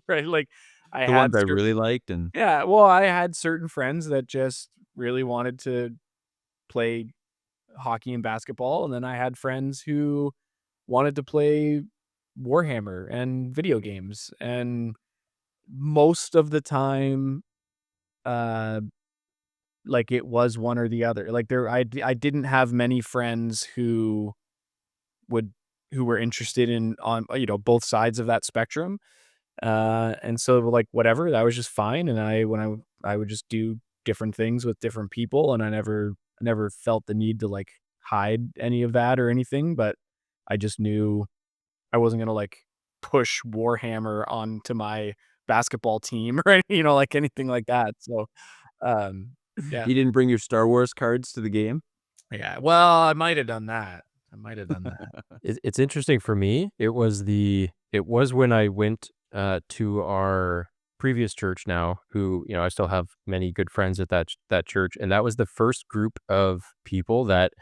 right, like I The had ones I really liked and yeah, well, I had certain friends that just really wanted to play hockey and basketball, and then I had friends who wanted to play Warhammer and video games, and most of the time, uh, like, it was one or the other. Like, I didn't have many friends would who were interested in on, both sides of that spectrum, and so, like, whatever, that was just fine, and I would just do different things with different people, and I never felt the need to, like, hide any of that or anything, but I just knew I wasn't gonna, like, push Warhammer onto my basketball team or, like, anything like that, so, um, yeah. you didn't bring your Star Wars cards to the game? Yeah, well, I might have done that. I might have done that. It's interesting for me. It was when I went to our previous church now, who, I still have many good friends at that church, and that was the first group of people that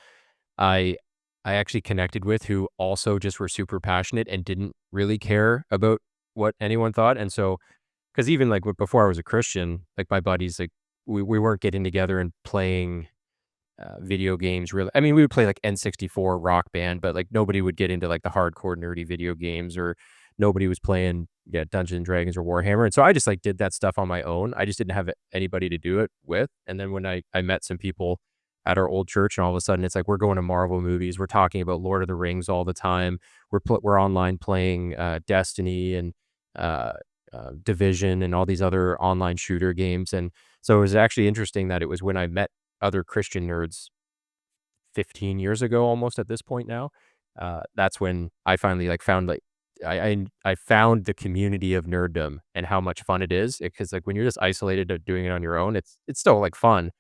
I I actually connected with who also just were super passionate and didn't really care about what anyone thought. And so, because even like before I was a Christian, like my buddies, like we weren't getting together and playing video games really. I mean, we would play like N64 Rock Band, but like nobody would get into like the hardcore nerdy video games, or nobody was playing, yeah, Dungeons and Dragons or Warhammer. And so I just like did that stuff on my own. I just didn't have anybody to do it with. And then when I met some people at our old church, and all of a sudden it's like we're going to Marvel movies, we're talking about Lord of the Rings all the time. We're online playing Destiny and uh, Division and all these other online shooter games. And so it was actually interesting that it was when I met other Christian nerds 15 years ago, almost at this point now, that's when I finally like found like I found the community of nerddom and how much fun it is. Because like when you're just isolated doing it on your own, it's still like fun.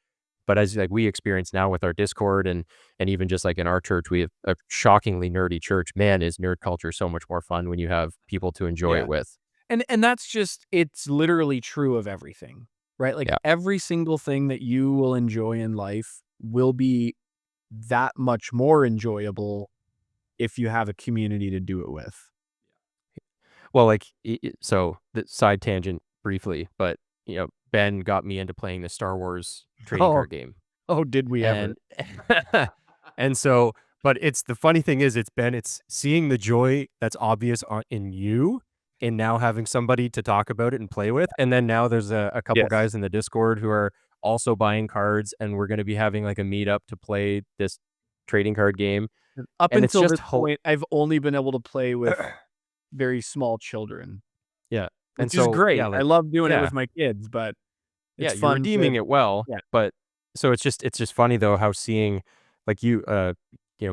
But as like we experience now with our Discord and even just like in our church, we have a shockingly nerdy church. Man, is nerd culture so much more fun when you have people to enjoy Yeah. it with. And that's just it's literally true of everything, right? Like, Yeah. every single thing that you will enjoy in life will be that much more enjoyable if you have a community to do it with. Well, like, so the side tangent briefly, but Ben got me into playing the Star Wars trading Oh, card game. oh, did we ever? And and so, but it's the funny thing is it's seeing the joy that's obvious in you and now having somebody to talk about it and play with. And then now there's a couple Yes. guys in the Discord who are also buying cards, and we're going to be having like a meetup to play this trading card game. Up And it's until just this point, I've only been able to play with very small children, yeah. And which is so, yeah, great. I like, love doing it yeah. with my kids, but Yeah, it's you're fun to redeeming it well, yeah. but so it's just funny though how seeing like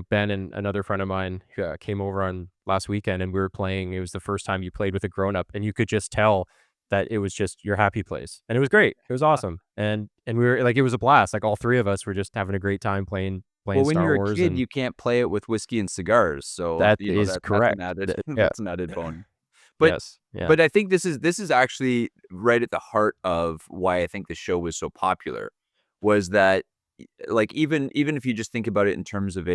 Ben and another friend of mine came over on last weekend, and we were playing. It was the first time you played with a grown up, and you could just tell that it was just your happy place, and it was great. It was awesome, and we were like, it was a blast. Like all three of us were just having a great time playing Well, when Star you're a Wars, kid, and you can't play it with whiskey and cigars, so, that is that's an correct. added Yeah. that's an added bonus. But Yes. Yeah. but I think this is actually right at the heart of why I think the show was so popular, was that, like, even if you just think about it in terms of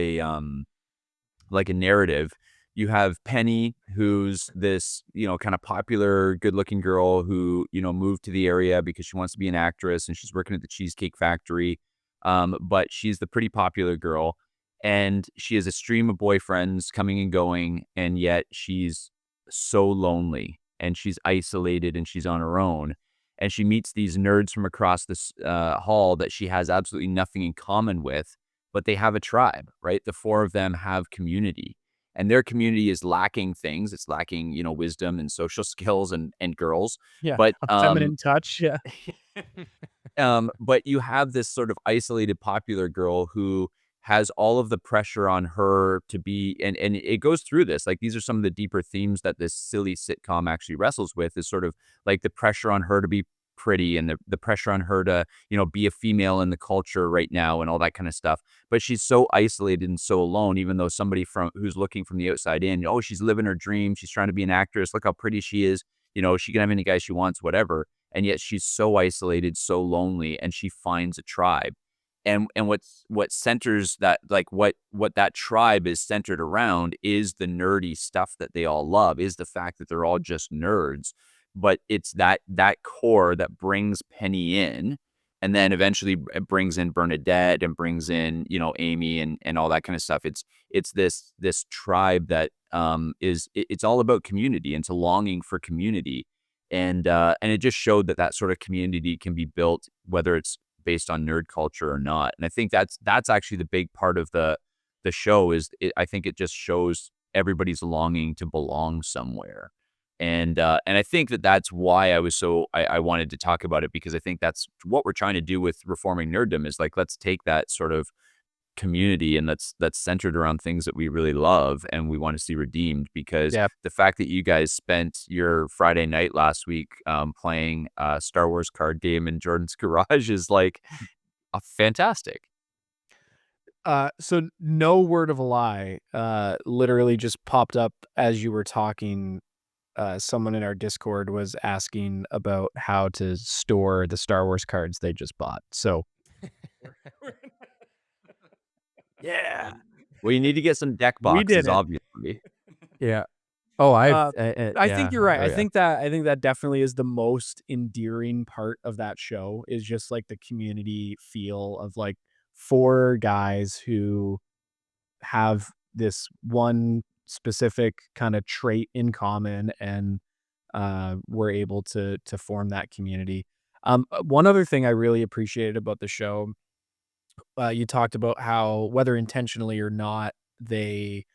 like a narrative, you have Penny, who's this, kind of popular, good-looking girl who, moved to the area because she wants to be an actress and she's working at the Cheesecake Factory. But she's the pretty popular girl, and she has a stream of boyfriends coming and going, and yet she's so lonely and she's isolated and she's on her own. And she meets these nerds from across this hall that she has absolutely nothing in common with, but they have a tribe, right? The four of them have community. and their community is lacking things. It's lacking, wisdom and social skills and girls. Yeah, But a feminine touch, yeah. but you have this sort of isolated popular girl who has all of the pressure on her to be, and it goes through this. Like, these are some of the deeper themes that this silly sitcom actually wrestles with, is sort of like the pressure on her to be pretty, and the pressure on her to, be a female in the culture right now and all that kind of stuff. But she's so isolated and so alone, even though somebody from who's looking from the outside in, oh, she's living her dream. She's trying to be an actress. Look how pretty she is. She can have any guy she wants, whatever. And yet she's so isolated, so lonely, and she finds a tribe. And what centers that, like, what that tribe is centered around is the nerdy stuff that they all love, is the fact that they're all just nerds. But it's that core that brings Penny in, and then eventually it brings in Bernadette and brings in, Amy and all that kind of stuff. It's this tribe that it's all about community, and it's a longing for community. And it just showed that sort of community can be built, whether it's based on nerd culture or not. And I think that's actually the big part of the show. I think it just shows everybody's longing to belong somewhere. And I think that's why I wanted to talk about it, because I think that's what we're trying to do with reforming nerddom, is like, let's take that sort of community, and that's centered around things that we really love and we want to see redeemed. Because Yeah. the fact that you guys spent your Friday night last week playing a Star Wars card game in Jordan's garage is like fantastic. So no word of a lie, literally just popped up as you were talking. Someone in our Discord was asking about how to store the Star Wars cards they just bought. So yeah, Well, you need to get some deck we did boxes, it. obviously. Yeah. Oh, Uh, I think yeah. you're right. Oh, I yeah. think that definitely is the most endearing part of that show, is just like the community feel of like four guys who have this one specific kind of trait in common, and we're able to form that community. One other thing I really appreciated about the show, you talked about how, whether intentionally or not, they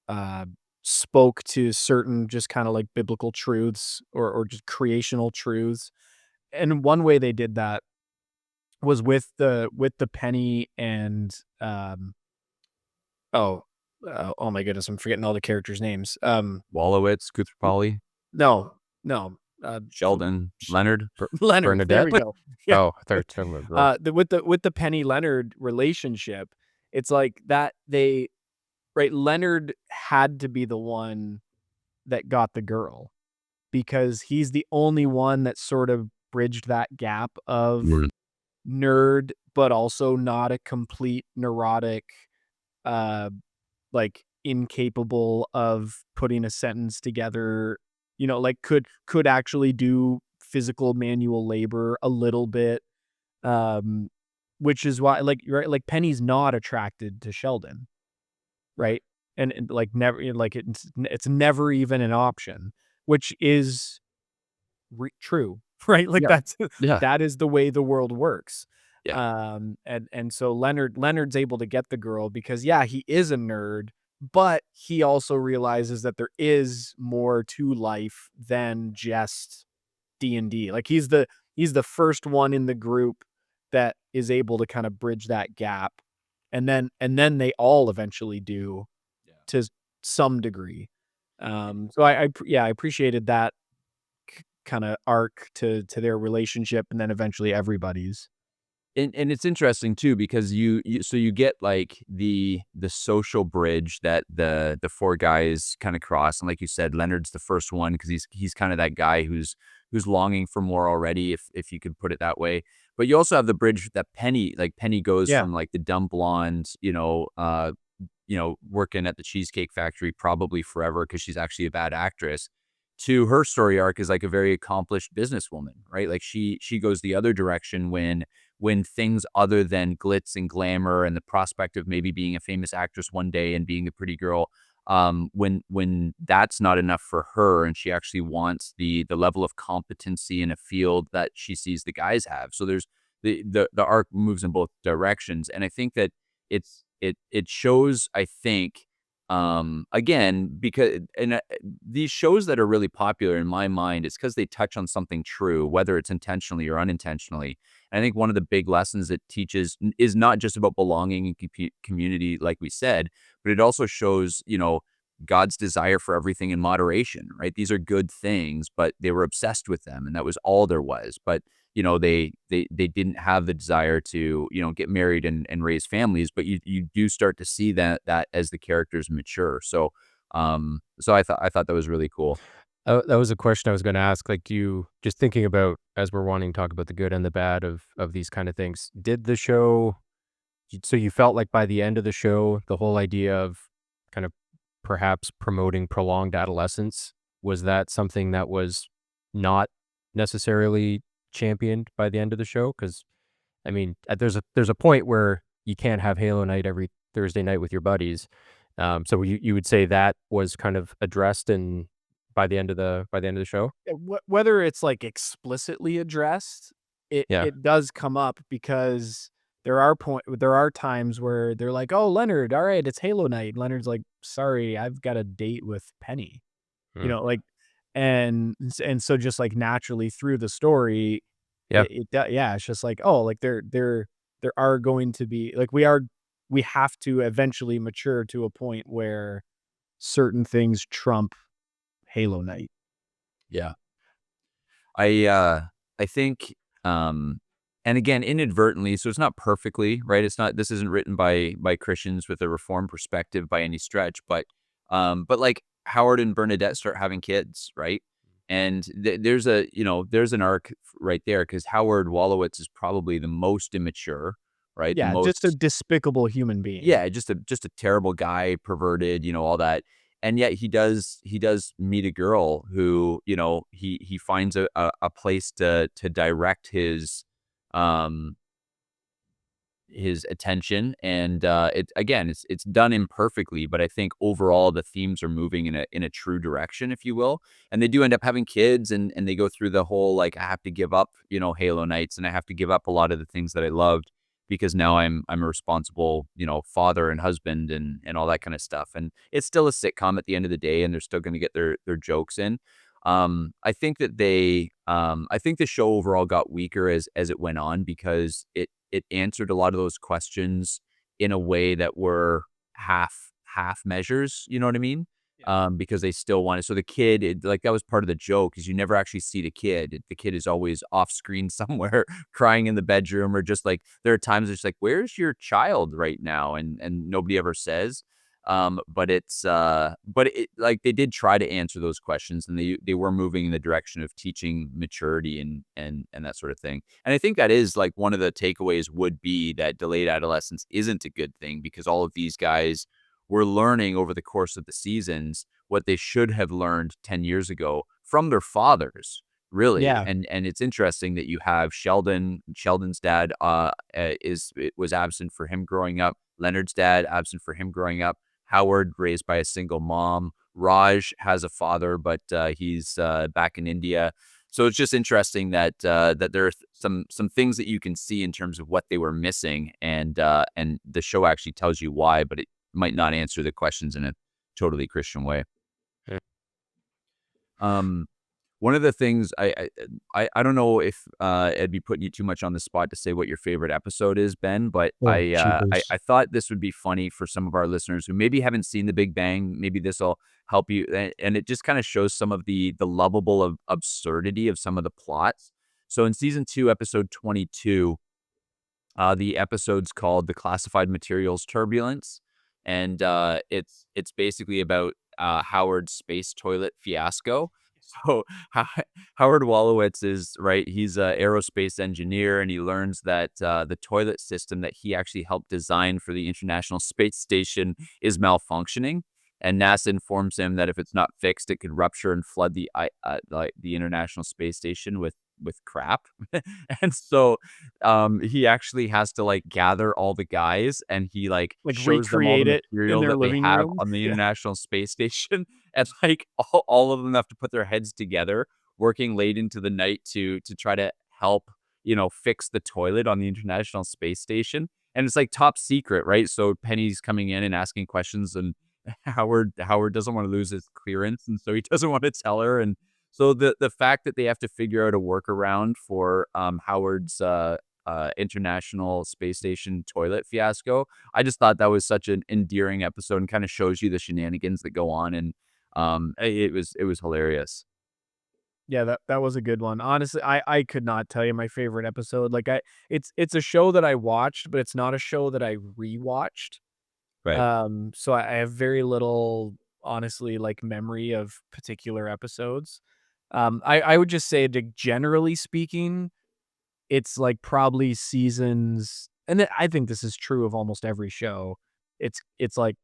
uh, spoke to certain just kind of like biblical truths, or just creational truths. And one way they did that was with the Penny and oh oh my goodness, I'm forgetting all the characters' names. Wallowitz, Koothrappali, No, no, Sheldon, Leonard. Leonard. There Bernadette? we go. Yeah. Oh, I thought you were talking about girl. With the Penny Leonard relationship, it's like that they right, Leonard had to be the one that got the girl, because he's the only one that sort of bridged that gap of nerd, but also not a complete neurotic, uh, like, incapable of putting a sentence together, like, could actually do physical manual labor a little bit, um, which is why, like, right, like, Penny's not attracted to Sheldon, right? And like, never, like, it's never even an option, which is true, right? Like, Yeah. that's Yeah. that is the way the world works. Yeah. And so Leonard's able to get the girl because, yeah, he is a nerd, but he also realizes that there is more to life than just D&D. Like, he's the first one in the group that is able to kind of bridge that gap. And then they all eventually do, to some degree. So I appreciated that kind of arc to their relationship, and then eventually everybody's. And it's interesting too, because you get like the social bridge that the four guys kind of cross. And like you said, Leonard's the first one, because he's kind of that guy who's longing for more already, if you could put it that way. But you also have the bridge that Penny goes Yeah. from like the dumb blonde, working at the Cheesecake Factory probably forever because she's actually a bad actress, to her story arc is like a very accomplished businesswoman, right? Like, she goes the other direction when things other than glitz and glamour and the prospect of maybe being a famous actress one day and being a pretty girl, when that's not enough for her, and she actually wants the level of competency in a field that she sees the guys have. So there's the arc moves in both directions, and I think that it shows, I think, Again, because these shows that are really popular in my mind, it's because they touch on something true, whether it's intentionally or unintentionally. And I think one of the big lessons it teaches is not just about belonging and community, like we said, but it also shows, God's desire for everything in moderation, right? These are good things, but they were obsessed with them, and that was all there was. But they didn't have the desire to get married and raise families, but you do start to see that as the characters mature. So I thought that was really cool. That was a question I was gonna ask, like, do you just thinking about as we're wanting to talk about the good and the bad of these kind of things, did the show so you felt like by the end of the show, the whole idea of kind of perhaps promoting prolonged adolescence, was that something that was not necessarily championed by the end of the show? Because I mean, there's a point where you can't have Halo night every Thursday night with your buddies. So you would say that was kind of addressed in by the end of the show? Whether it's, like, explicitly addressed, it Yeah. it does come up because there are times where they're like, "Oh, Leonard, alright, it's Halo night." Leonard's like, "Sorry, I've got a date with Penny." Mm. Like, and so just, like, naturally through the story, Yeah. yeah, it's just like, oh, like, there are going to be like, we have to eventually mature to a point where certain things trump Halo night. Yeah. I think, and again, inadvertently, so it's not perfectly, right? This isn't written by Christians with a reformed perspective by any stretch, but like Howard and Bernadette start having kids, right? And there's an arc right there because Howard Wolowitz is probably the most immature, right? The Yeah, just a most despicable human being. Yeah, just a terrible guy, perverted, all that. And yet he does meet a girl who, he finds a place to direct um his attention. And it's done imperfectly, but I think overall the themes are moving in a true direction, if you will. And they do end up having kids, and they go through the whole, like, I have to give up, Halo nights, and I have to give up a lot of the things that I loved because now I'm a responsible, father and husband and all that kind of stuff. And it's still a sitcom at the end of the day, and they're still going to get their jokes in. I think the show overall got weaker as it went on because it answered a lot of those questions in a way that were half measures, you know what I mean? Yeah. Because they still wanted, so the kid, like, that was part of the joke, is you never actually see the kid. The kid is always off screen somewhere crying in the bedroom, or just like there are times it's like, where's your child right now? And nobody ever says. But like, they did try to answer those questions, and they were moving in the direction of teaching maturity and that sort of thing. And I think that is, like, one of the takeaways would be that delayed adolescence isn't a good thing, because all of these guys were learning over the course of the seasons what they should have learned 10 years ago from their fathers, really. Yeah. And it's interesting that you have Sheldon's dad was absent for him growing up. Leonard's dad absent for him growing up. Howard, raised by a single mom. Raj has a father, but he's back in India. So it's just interesting that there are some things that you can see in terms of what they were missing, and the show actually tells you why, but it might not answer the questions in a totally Christian way. Yeah. Um, One of the things I don't know if I'd be putting you too much on the spot to say what your favorite episode is, Ben, but Oh, I thought this would be funny for some of our listeners who maybe haven't seen The Big Bang. Maybe this will help you, and it just kind of shows some of the lovable of absurdity of some of the plots. So in season 2, episode 22, the episode's called "The Classified Materials Turbulence," and it's basically about Howard's space toilet fiasco. So Howard Wolowitz is right. He's an aerospace engineer, and he learns that the toilet system that he actually helped design for the International Space Station is malfunctioning. And NASA informs him that if it's not fixed, it could rupture and flood like the International Space Station with crap. And so he actually has to, like, gather all the guys, and he, like, Like, shows them all the recreate it in material their that they living have room. on the Yeah. International Space Station. And, like, all of them have to put their heads together, working late into the night to try to help, fix the toilet on the International Space Station. And it's, like, top secret, right? So Penny's coming in and asking questions, and Howard doesn't want to lose his clearance, and so he doesn't want to tell her. And so the fact that they have to figure out a workaround for Howard's International Space Station toilet fiasco, I just thought that was such an endearing episode and kind of shows you the shenanigans that go on. And it was hilarious. Yeah, that was a good one. Honestly, I could not tell you my favorite episode. Like it's a show that I watched, but it's not a show that I rewatched. Right. So I have very little, honestly, like memory of particular episodes. I would just say that generally speaking, it's like probably seasons, and I think this is true of almost every show. It's like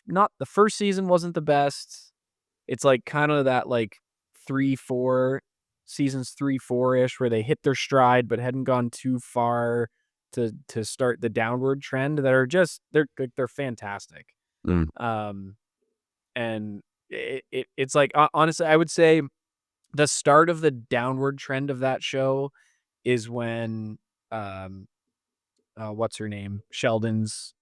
not the first season wasn't the best. It's like kind of that like 3, 4 seasons 3, 4-ish where they hit their stride but hadn't gone too far to start the downward trend that are just they're fantastic. Mm. Um, and it's like honestly, I would say the start of the downward trend of that show is when um what's her name? Sheldon's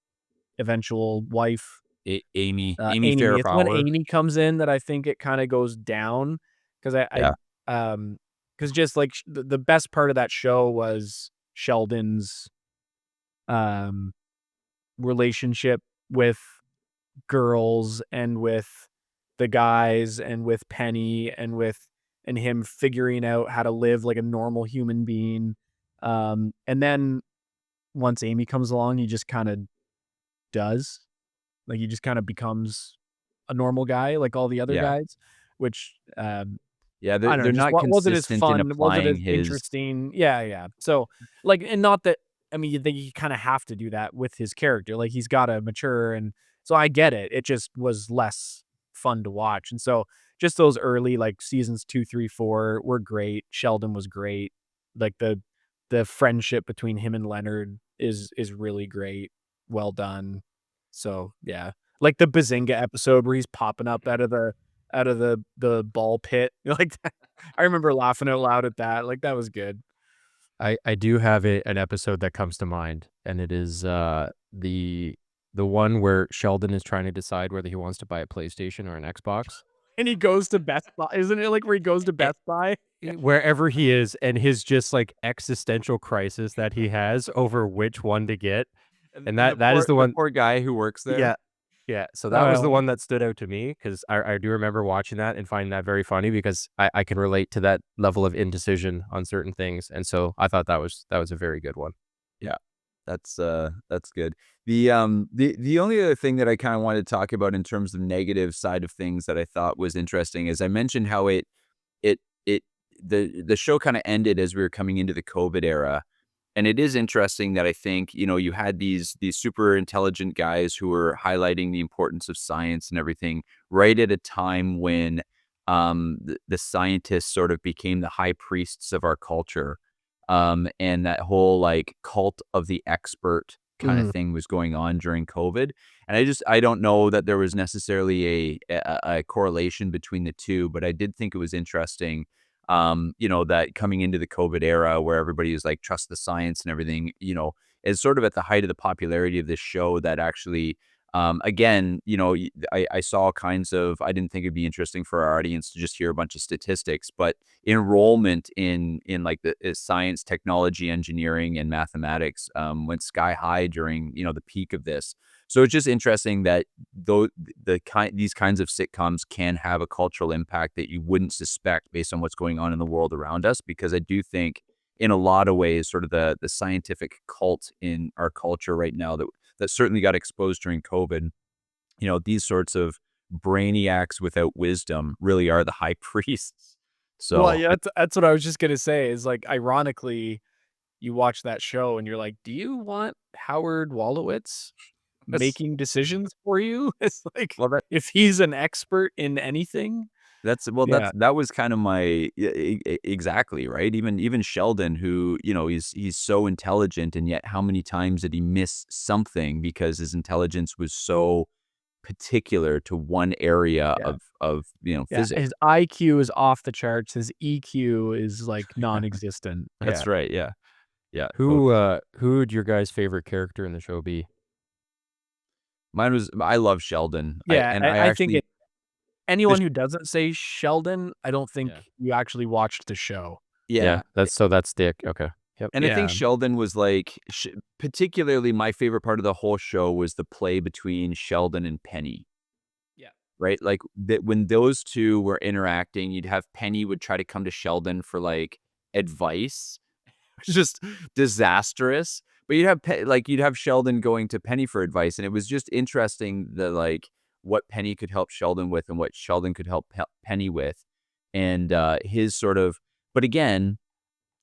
eventual wife, Amy Amy. Farrah It's when Fowler. Amy comes in that I think it kinda goes down, 'cause Yeah. um 'cause just, like, the best part of that show was Sheldon's, um, relationship with girls and with the guys and with Penny and him figuring out how to live like a normal human being. And then once Amy comes along, he just kinda does. Like, he just kinda becomes a normal guy like all the other Yeah. guys, which, Yeah, I they're don't know, they're just not wasn't as consistent in fun, wasn't applying as his. interesting. Yeah, yeah. So, like, and not that I mean, you think you kinda have to do that with his character, like, he's gotta mature, and so I get it. It just was less fun to watch, and so just those early, like, seasons 2, 3, 4 were great. Sheldon was great. Like, the friendship between him and Leonard is really great. Well done. So, yeah. Like, the Bazinga episode where he's popping up out of the ball pit, like, that I remember laughing out loud at that, like, that was good. I do have an episode that comes to mind, and it is, the one where Sheldon is trying to decide whether he wants to buy a PlayStation or an Xbox. And he goes to Best Buy, isn't it, like, where he goes to Eh Best Buy? Yeah. Wherever he is, and his just, like, existential crisis that he has over which one to get, and And the that is poor the the one. poor guy who works there. Yeah. Yeah, so that was the Oh, one that stood out to me because I do remember watching that and finding that very funny because I can relate to that level of indecision on certain things, and so I thought that was a very good one. Yeah. That's good. The only other thing that I kinda wanted to talk about in terms of negative side of things that I thought was interesting is I mentioned how it it the show kinda ended as we were coming into the COVID era. And it is interesting that I think, you had these super intelligent guys who were highlighting the importance of science and everything right at a time when the scientists sort of became the high priests of our culture. And that whole like cult of the expert kind of mhm. thing was going on during COVID. And I don't know that there was necessarily a correlation between the two, but I did think it was interesting that coming into the COVID era where everybody is like, trust the science and everything, is sort of at the height of the popularity of this show that actually, again, I saw all kinds of, I didn't think it'd be interesting for our audience to just hear a bunch of statistics, but enrollment in like the science, technology, engineering, and mathematics went sky high during, the peak of this. So it's just interesting that though these kinds of sitcoms can have a cultural impact that you wouldn't suspect based on what's going on in the world around us. Because I do think, in a lot of ways, sort of the scientific cult in our culture right now that certainly got exposed during COVID. These sorts of brainiacs without wisdom really are the high priests. Well, So yeah, that's what I was just gonna say is, like, ironically, you watch that show and you're like, "Do you want Howard Wolowitz that's making decisions for you?" It's like, well, if he's an expert in anything. Yeah. that was kind of my exactly, right? Even Sheldon, who, he's so intelligent, and yet how many times did he miss something because his intelligence was so particular to one area Yeah. of Yeah, physics. his IQ is off the charts, his EQ is, like, non-existent. Yeah. That's right, yeah. Yeah, Who would your guys' favorite character in the show be? Mine was I love Sheldon. Yeah, I I think actually anyone who doesn't say Sheldon, I don't think Yeah. you actually watched the show. yeah. That's the okay. Yep. And I think Yeah. Sheldon was like particularly my favorite part of the whole show was the play between Sheldon and Penny. Yeah. Right? Like that when those two were interacting, you'd have Penny would try to come to Sheldon for like advice. It's just disastrous. But you'd have Sheldon going to Penny for advice, and it was just interesting the like what Penny could help Sheldon with and what Sheldon could help Penny with, and his sort of. But again,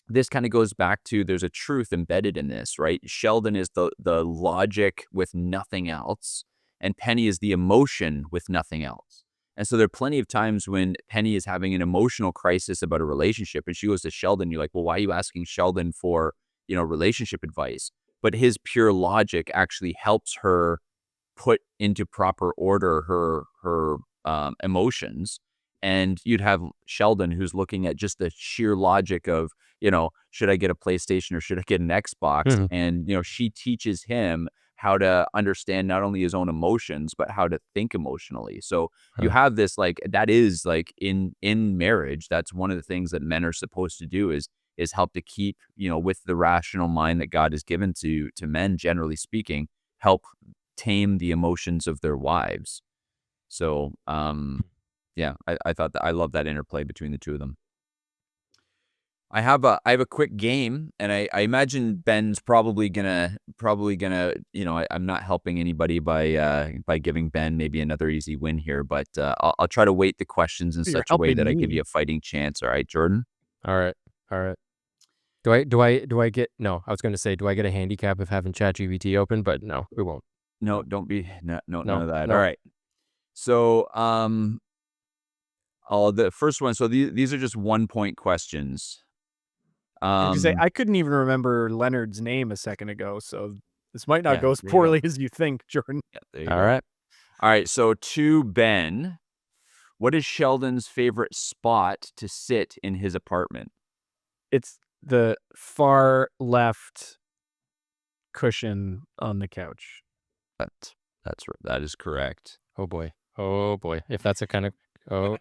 this kind of goes back to there's a truth embedded in this, right? Sheldon is the logic with nothing else, and Penny is the emotion with nothing else. And so there are plenty of times when Penny is having an emotional crisis about a relationship, and she goes to Sheldon. You're like, well, why are you asking Sheldon for relationship advice? But his pure logic actually helps her put into proper order her emotions. And you'd have Sheldon who's looking at just the sheer logic of, should I get a PlayStation or should I get an Xbox? Mhm. And, she teaches him how to understand not only his own emotions, but how to think emotionally. So you Huh. have this like that is like in marriage, that's one of the things that men are supposed to do is help to keep, with the rational mind that God has given to men, generally speaking, help tame the emotions of their wives. So, yeah, I thought that I love that interplay between the two of them. I have a quick game, and I imagine Ben's probably gonna I'm not helping anybody by giving Ben maybe another easy win here, but I'll try to weight the questions in You're such a way that helping I give me. you a fighting chance. All right, Jordan? All right. All right. Do I get no, I was gonna say, do I get a handicap of having ChatGPT open? But no, we won't. No, No. don't be none No. of that. All No. right. So, the first one. So these are just 1-point questions. I was gonna say, Um, I couldn't even remember Leonard's name a second ago, so this might not yeah, go as there you go. poorly as you think, Jordan. Yeah, there you All go. right. All right. So to Ben, what is Sheldon's favorite spot to sit in his apartment? It's the far left cushion on the couch. That is correct. Oh boy. Oh boy. If that's a kind of oh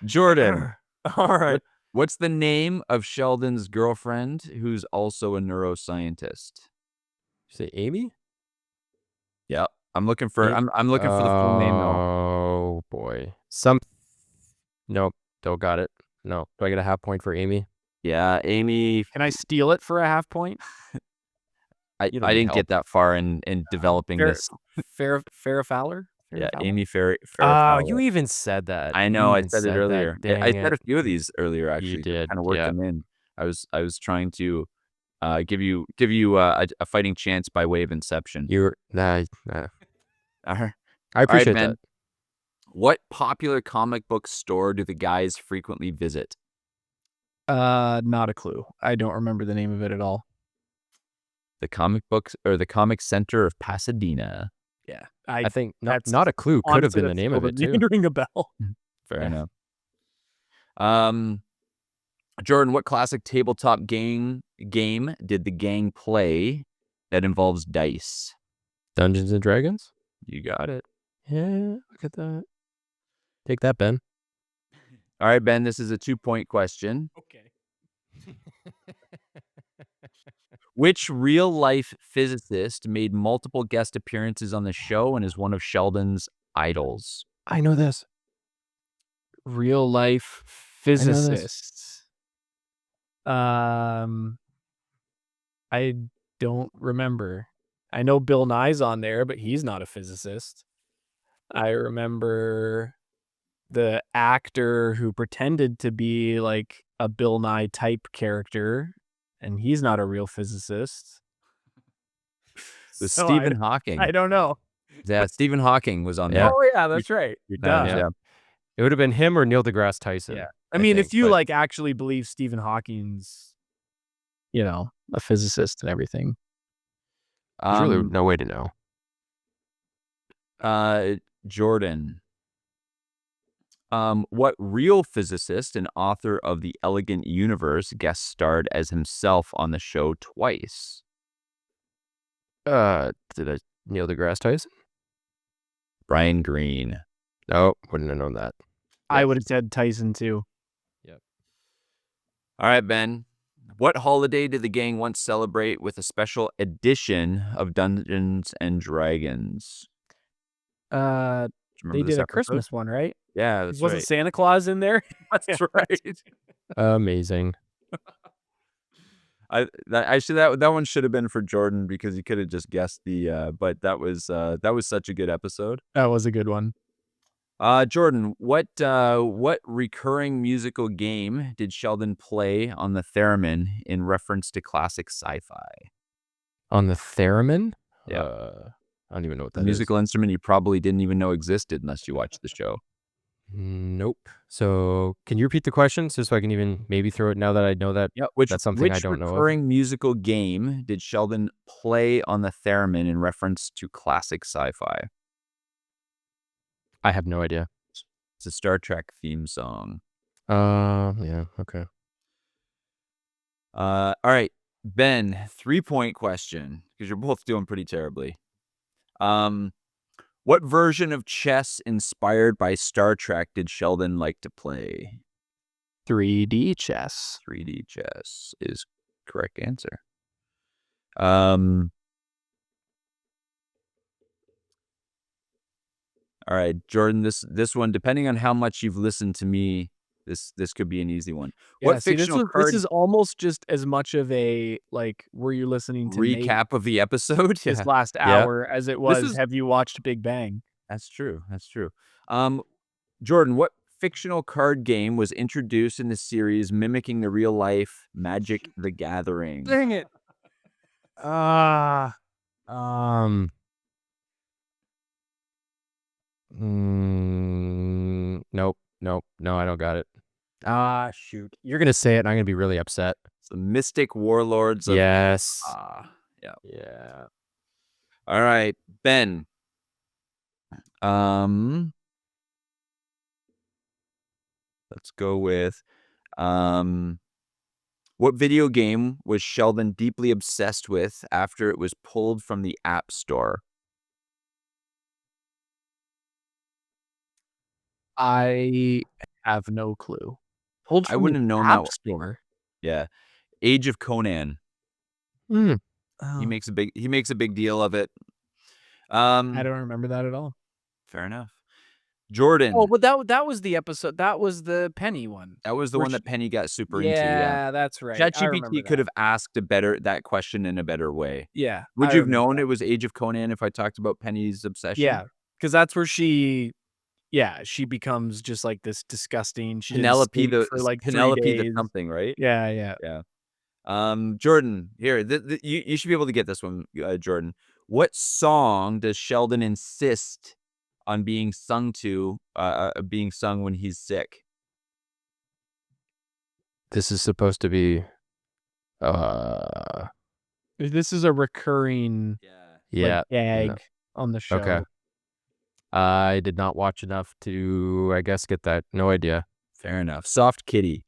Jordan, All right. what's the name of Sheldon's girlfriend who's also a neuroscientist? say Amy? Yep. I'm looking for A- I'm looking for the full name though. Oh boy. Nope. Don't got it. No. Do I get a half point for Amy? Yeah, Amy. Can I steal it for a half point? I You don't I need didn't help. get that far in developing Fair, this. Farrah Fowler? Yeah, Farrah Fowler? Amy Farrah Oh, Fowler. you even said that. I You know, I even said it said earlier. that. I Dang said a it. few of these earlier, You actually. did. Kind of worked Yeah. them in. I was trying to give you a fighting chance by way of inception. You're nah, All right, I appreciate Ben. that. What popular comic book store do the guys frequently visit? Not a clue. I don't remember the name of it at all. The comic books or the Comic Center of Pasadena. Yeah. I think not that's a clue could have honestly, been the that's name of still it too. doesn't ring a bell. Fair Yeah. enough. Jordan, what classic tabletop game did the gang play that involves dice? Dungeons and Dragons? You got it. Yeah, look at that. Take that, Ben. All right, Ben, this is a 2-point question. Okay. Which real-life physicist made multiple guest appearances on the show and is one of Sheldon's idols? I know this. Real life this. physicists. I don't remember. I know Bill Nye's on there, but he's not a physicist. I remember the actor who pretended to be like a Bill Nye type character, and he's not a real physicist. The So Stephen Hawking. I don't know. Yeah, Stephen Hawking was on Yeah. there. Oh yeah, that's right. Duh. Yeah. It would have been him or Neil deGrasse Tyson. Yeah. I mean, think, if you but- like actually believe Stephen Hawking's, a physicist and everything. There's really no way to know. Jordan. What real physicist and author of The Elegant Universe guest starred as himself on the show twice? Did I Neil deGrasse Tyson? Brian Greene. No, wouldn't have known that. I would have said Tyson too. All right, Ben. What holiday did the gang once celebrate with a special edition of Dungeons and Dragons? They Remember this did a episode? Christmas one, right? Yeah, that's Wasn't right. Santa Claus in there? That's right. Amazing. That one should have been for Jordan because he could have just guessed the. But that was such a good episode. That was a good one. Jordan, what recurring musical game did Sheldon play on the theremin in reference to classic sci-fi? On the theremin? Yeah. I don't even know what The that is. musical instrument you probably didn't even know existed unless you watched the show. Nope. So can you repeat the question just so I can even maybe throw it now that I know that that's something I don't know of? Which recurring musical game did Sheldon play on the theremin in reference to classic sci-fi? I have no idea. It's a Star Trek theme song. Yeah, okay. All right, Ben, 3-point question because you're both doing pretty terribly. What version of chess inspired by Star Trek did Sheldon like to play? 3D chess. 3D chess is correct answer. All right, Jordan, this one, depending on how much you've listened to me, this could be an easy one. Yeah, What see, fictional this card is almost just as much of a, like, were you listening to Nate recap of the episode? this last Yeah. hour as it was, is- have you watched Big Bang? That's true. That's true. Jordan, what fictional card game was introduced in the series mimicking the real life Magic the Gathering? Dang it. Nope. No, I don't got it. Shoot. You're gonna say it and I'm gonna be really upset. It's the Mystic Warlords of Yes. yeah. Yeah. All right, Ben. Let's go with what video game was Sheldon deeply obsessed with after it was pulled from the App Store? I have no clue. Pulled I from wouldn't the have known App that. Store. Yeah. Age of Conan. Hmm. He makes a big deal of it. I don't remember that at all. Fair enough. Jordan. Oh, but that was the episode. That was the Penny one. That was the where one she- that Penny got super into. Yeah. that's right. I remember ChatGPT could that. have asked that question in a better way. Yeah. Would I you have remember known it was Age of Conan if I talked about Penny's that. obsession? Yeah, because that's where she becomes just like this disgusting. She didn't Penelope sleep for like 3 Penelope the days. something, right? Yeah. Jordan, here, you should be able to get this one, Jordan. What song does Sheldon insist on being sung when he's sick? This is supposed to be This is a recurring yeah. gag on the show. Okay. I did not watch enough to, I guess, get that. No idea. Fair enough. Soft Kitty.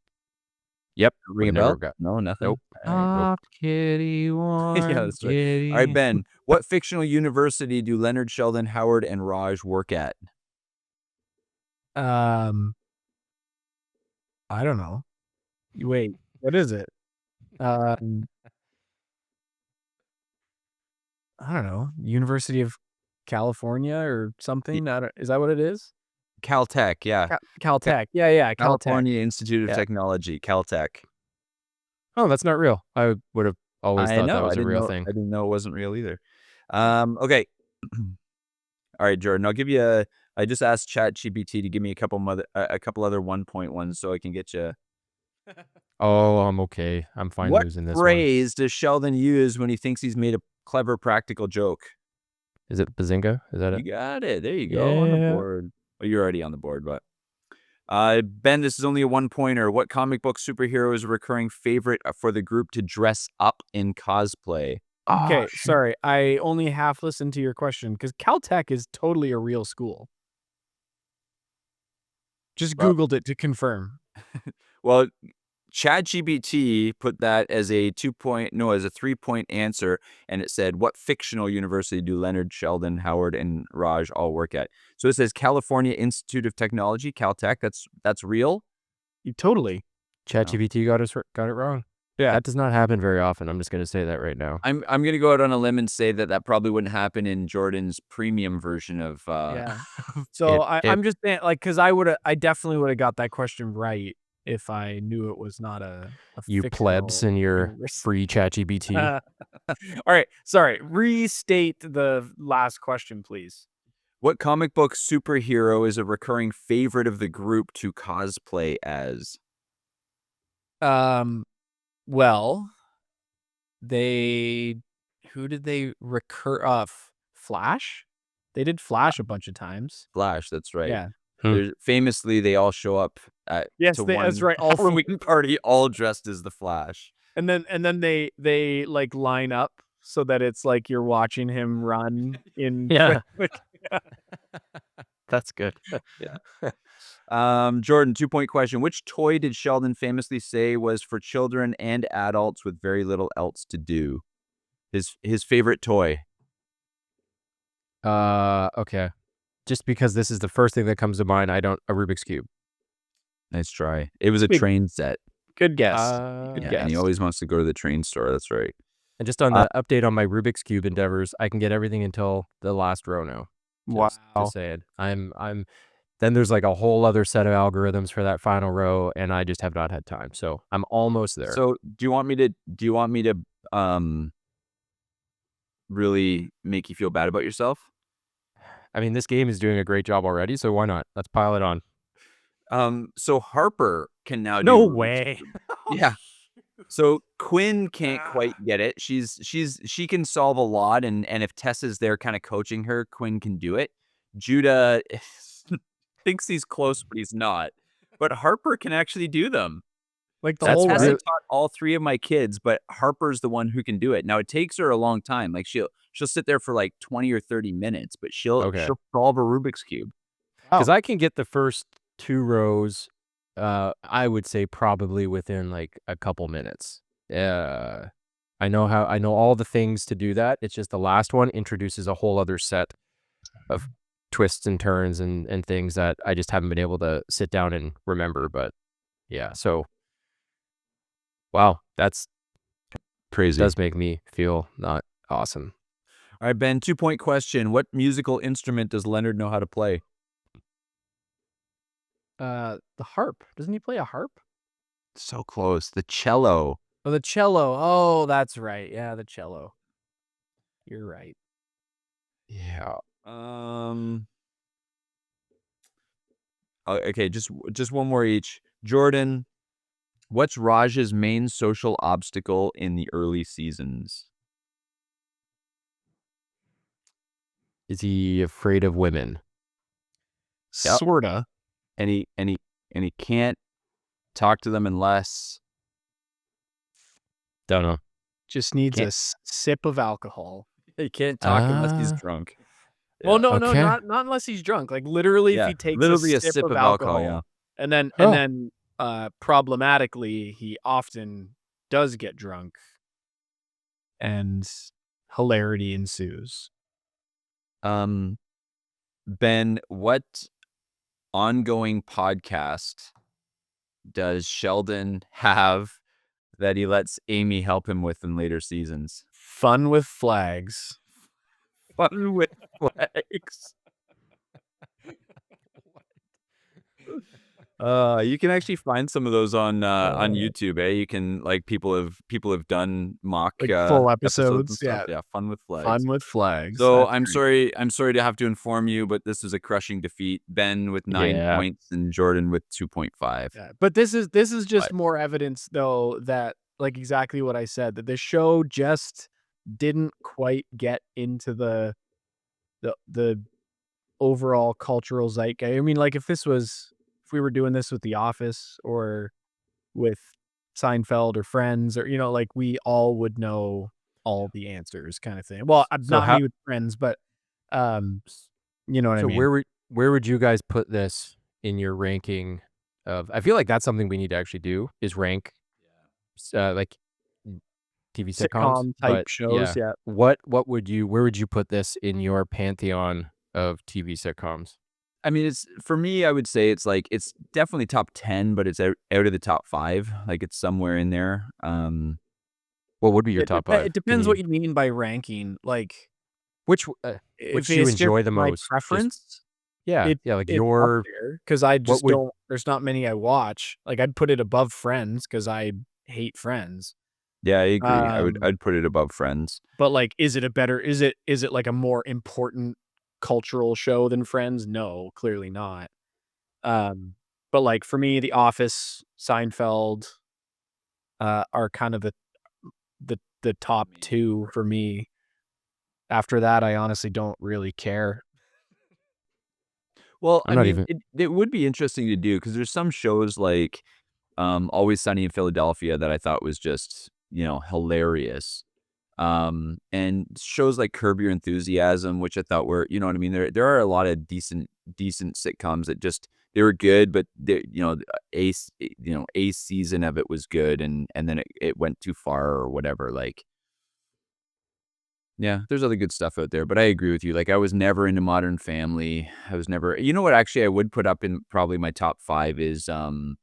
Yep. Ring a Never bell? got- No, nothing. Nope. All right, nope. Kitty, warm Yeah, that's right. All right, Ben. What fictional university do Leonard, Sheldon, Howard, and Raj work at? I don't know. Wait, what is it? I don't know. University of California or something? Is that what it is? Caltech, yeah. Caltech. Yeah, Caltech. California Institute of Yeah. Technology, Caltech. Oh, that's not real. I would have always thought that was a real thing. I didn't know it wasn't real either. Okay. All right, Jordan. I'll give you I just asked ChatGPT to give me a couple other 1-point ones so I can get you. Oh, I'm okay. I'm fine What losing this one. phrase does Sheldon use when he thinks he's made a clever practical joke? Is it Bazinga? Is that You it? got it. There you go. On the Yeah. board. Well, you're already on the board, but Ben, this is only a 1-pointer. What comic book superhero is a recurring favorite for the group to dress up in cosplay? Okay, sorry. I only half listened to your question because Caltech is totally a real school. Just Well- Googled it to confirm. Well, ChatGPT put that as a 3-point answer, and it said, "What fictional university do Leonard, Sheldon, Howard, and Raj all work at?" So it says California Institute of Technology, Caltech. That's real. Totally. ChatGPT got it wrong. Yeah. That does not happen very often. I'm just going to say that right now. I'm gonna go out on a limb and say that probably wouldn't happen in Jordan's premium version of. Yeah. So I'm just saying, like, because I definitely would have got that question right if I knew it was not a You plebs fictional and your universe. free ChatGPT. All right. Sorry. Restate the last question, please. What comic book superhero is a recurring favorite of the group to cosplay as? Well, who did they recur? Flash. They did Flash a bunch of times. Flash, that's right. Yeah. Famously, they all show up at Yes, to that's one right. All Halloween party, all dressed as the Flash. And then they like line up so that it's like you're watching him run in. Yeah. Like, That's good. Jordan, 2-point question. Which toy did Sheldon famously say was for children and adults with very little else to do? His favorite toy. Okay. Just because this is the first thing that comes to mind, a Rubik's Cube. Nice try. It was a Big- train set. good guess. Yeah, and he always wants to go to the train store. That's right. And just on the update on my Rubik's Cube endeavors, I can get everything until the last row now. Just saying. Then there's like a whole other set of algorithms for that final row, and I just have not had time. So I'm almost there. So do you want me to really make you feel bad about yourself? I mean, this game is doing a great job already, so why not? Let's pile it on. So Harper can now do No way. Yeah. So Quinn can't quite get it. She can solve a lot, and if Tessa's there kind of coaching her, Quinn can do it. Judah thinks he's close, but he's not. But Harper can actually do them. Like the That's whole Tessa row. taught all 3 of my kids, but Harper's the one who can do it. Now it takes her a long time. Like she'll sit there for like 20 or 30 minutes, but she'll solve a Rubik's Cube. Because I can get the first 2 rows, I would say probably within like a couple minutes. I know all the things to do that. It's just the last one introduces a whole other set of twists and turns and things that I just haven't been able to sit down and remember. But yeah, so wow, that's Crazy. does make me feel not awesome. All right, Ben, 2-point question. What musical instrument does Leonard know how to play? The harp. Doesn't he play a harp? So close. The cello. Oh, the cello. Oh, that's right. Yeah, the cello. You're right. Yeah. Okay, just one more each. Jordan, what's Raj's main social obstacle in the early seasons? Is he afraid of women? Yep. Sorta. And he can't talk to them unless Don't know. Just needs a sip of alcohol. he can't talk unless he's drunk. Well, no, Okay. not unless he's drunk. Like literally, if he takes literally a sip of alcohol, yeah. and then problematically, he often does get drunk, and hilarity ensues. Ben, what ongoing podcast does Sheldon have that he lets Amy help him with in later seasons? Fun with Flags. Fun with Flags. You can actually find some of those on YouTube. You can people have done mock Like full episodes and episodes. stuff. Yeah, Fun with Flags. Fun with Flags. So That's I'm great. sorry to have to inform you, but this is a crushing defeat. Ben with 9 points and Jordan with 2.5. Yeah, but this is just more evidence, though, that like exactly what I said, that the show just didn't quite get into the overall cultural zeitgeist. I mean, like if we were doing this with The Office or with Seinfeld or Friends, or like we all would know all the answers, kind of thing. Well, me with Friends, but you know what I mean. Where would you guys put this in your ranking of? I feel like that's something we need to actually do, is rank like TV sitcoms, Sitcom type but shows, yeah. where would you put this in your pantheon of TV sitcoms? I mean, it's for me, I would say it's like it's definitely top 10, but it's out of the top 5. Like it's somewhere in there. What would be your It top depe it 5? Can depends you what you mean by ranking, like, which if which do you it's just enjoy the my most? Just preference, yeah, like it's up your there because I what just would don't there's not many I watch, like, I'd put it above Friends because I hate Friends, Yeah, I agree. um, I'd put it above Friends. but, like, is it, like, a more important cultural show than Friends? No, clearly not, um, but, like, for me, The Office, Seinfeld, are kind of the top 2 for me. After that, I honestly don't really care. Well, I'm I not mean, even it would be interesting to do because there's some shows like Always Sunny in Philadelphia that I thought was just, hilarious. And shows like Curb Your Enthusiasm, which I thought were, you know what I mean? There are a lot of decent sitcoms that just they were good, but a season of it was good and then it went too far or whatever. Like, yeah, there's other good stuff out there, but I agree with you. Like I was never into Modern Family. I was never, you know what, actually I would put up in probably my top 5 is oh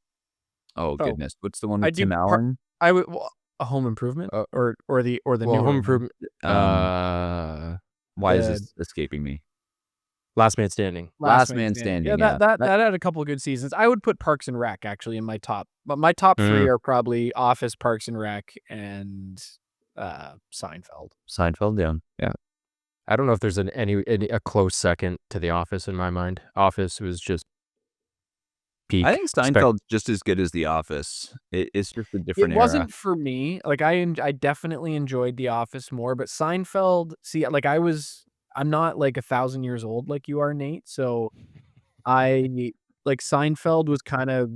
Oh, goodness, what's the one I with do Tim part Allen? I would well, A Home Improvement uh, or the well, Home newer one? Improvement, Um, why is The this escaping me? Last Man Standing. Last Last Man Man Standing. Yeah, Standing, that yeah. that That that had a couple of good seasons. I would put Parks and Rec actually in my top, but my top 3 Mm. are probably Office, Parks and Rec, and, Seinfeld. Seinfeld, yeah. Yeah. I don't know if there's any a close second to The Office in my mind. Office was just I peak think spec. Seinfeld's just as good as The Office. It's just a It different era. wasn't for me, like, I definitely enjoyed The Office more, but Seinfeld see, like, I'm not, like, 1,000 years old like you are, Nate, so I like, Seinfeld was kind of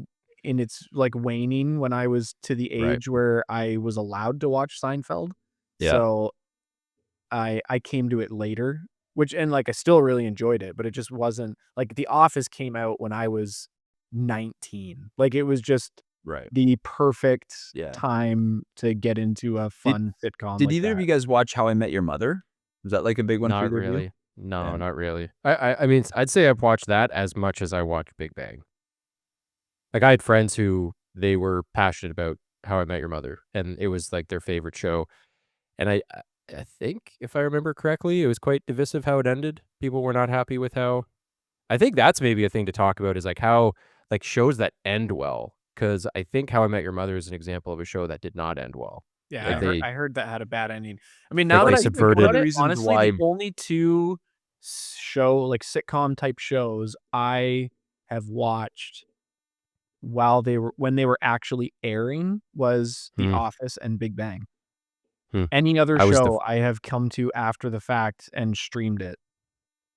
in its, like, waning when I was to the Right. age where I was allowed to watch Seinfeld, Yeah. so I came to it later, which and, like, I still really enjoyed it, but it just wasn't like, The Office came out when I was 19, like, it was just Right. the perfect Yeah. time to get into a Did fun sitcom did like either of that. you guys watch How I Met Your Mother? Was that, like, a big one for Not either of you? really. No, Yeah. not really. I mean, I'd say I've watched that as much as I watched Big Bang. Like, I had friends who they were passionate about How I Met Your Mother, and it was, like, their favorite show, and I think, if I remember correctly, it was quite divisive how it ended. People were not happy with how I think that's maybe a thing to talk about is, like, how like, shows that end well, because I think How I Met Your Mother is an example of a show that did not end well. Yeah, Like, Yeah. they I heard that had a bad ending. I mean, like, now they that I think One of subverted about the it, reasons honestly, why the only 2 like, sitcom type shows I have watched when they were actually airing was The Hmm, Office and Big Bang. hmm. Any other I was the show I have come to after the fact and streamed it.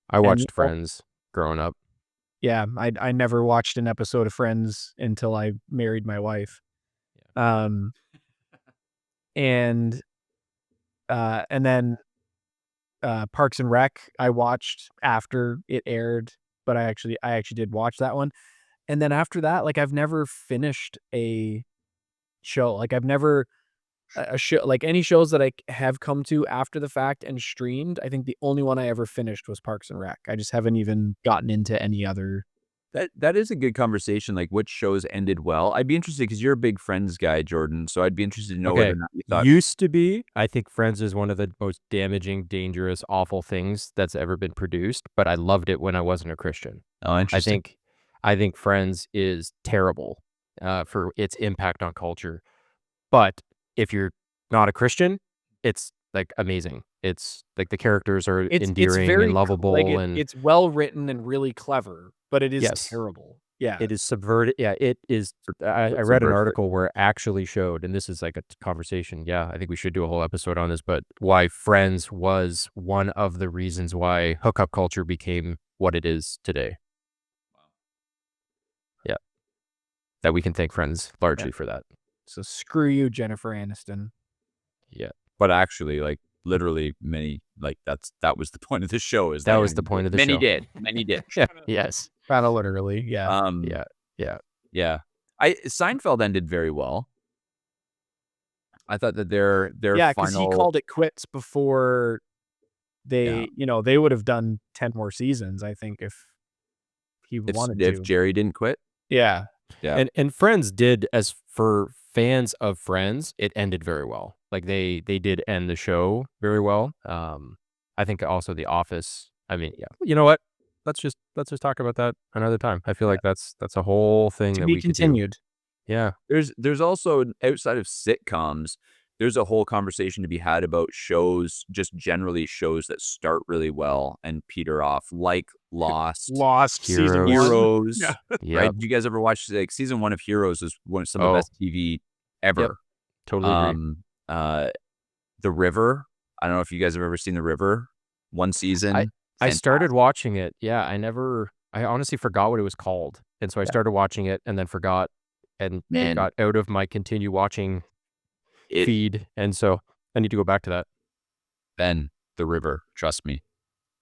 I And watched Friends growing up. yeah, I never watched an episode of Friends until I married my wife. Um, and, and then, Parks and Rec, I watched after it aired, but I actually did watch that one. And then after that, like, I've never finished a show. Like, I've never a show like, any shows that I have come to after the fact and streamed, I think the only one I ever finished was Parks and Rec. I just haven't even gotten into any other. that is a good conversation, like, which shows ended well. I'd be interested because 'cause you're a big Friends guy, Jordan, so I'd be interested to know whether or Okay. not you thought Used to be, I think Friends is one of the most damaging, dangerous, awful things that's ever been produced, but I loved it when I wasn't a Christian. Oh, I interesting. think I think Friends is terrible, for its impact on culture, but if you're not a Christian, it's, like, amazing. It's like, the characters are It's endearing and very c like, lovable and it's well written and really clever, but it is yes. terrible. Yeah. It is subverted yeah, it is I What read an subverts it? article where it actually showed, and this is like a conversation, yeah, I think we should do a whole episode on this, but why Friends was one of the reasons why hookup culture became what it is today. Yeah, that we can thank Friends Yeah. largely for that. So screw you, Jennifer Aniston. Yeah, But actually, like, literally many like, that was the point of the show is that that was the point of the many show. did, many did. Yeah, yes. Kinda literally, yeah. Um, Yeah, yeah. yeah. Seinfeld ended very well. I thought that their Yeah, because he final called it quits before yeah. they would have done 10 more seasons, I think, if he If wanted if to. Jerry didn't quit, Yeah. yeah, And Friends did, as for fans of Friends, it ended very well. Like they did end the show very well. I think also The Office. I mean, yeah. You know what? Let's just talk about that another time. I feel yeah. like that's a whole thing To that be we could do. continued. Yeah. There's also outside of sitcoms, there's a whole conversation to be had about shows, just generally shows that start really well and peter off, like Lost, Lost season Heroes. 1. Heroes, Yeah. right? Yep. Did you guys ever watch like season 1 of Heroes is some of the Oh, best TV yep. ever. Totally agree. Uh, The River. I don't know if you guys have ever seen The River. One season. I started Fantastic. watching it. Yeah, I honestly forgot what it was called. And so I Yeah. started watching it and then forgot, and it Man, got out of my continue watching it feed. And so I need to go back to that. Ben, The River. Trust me.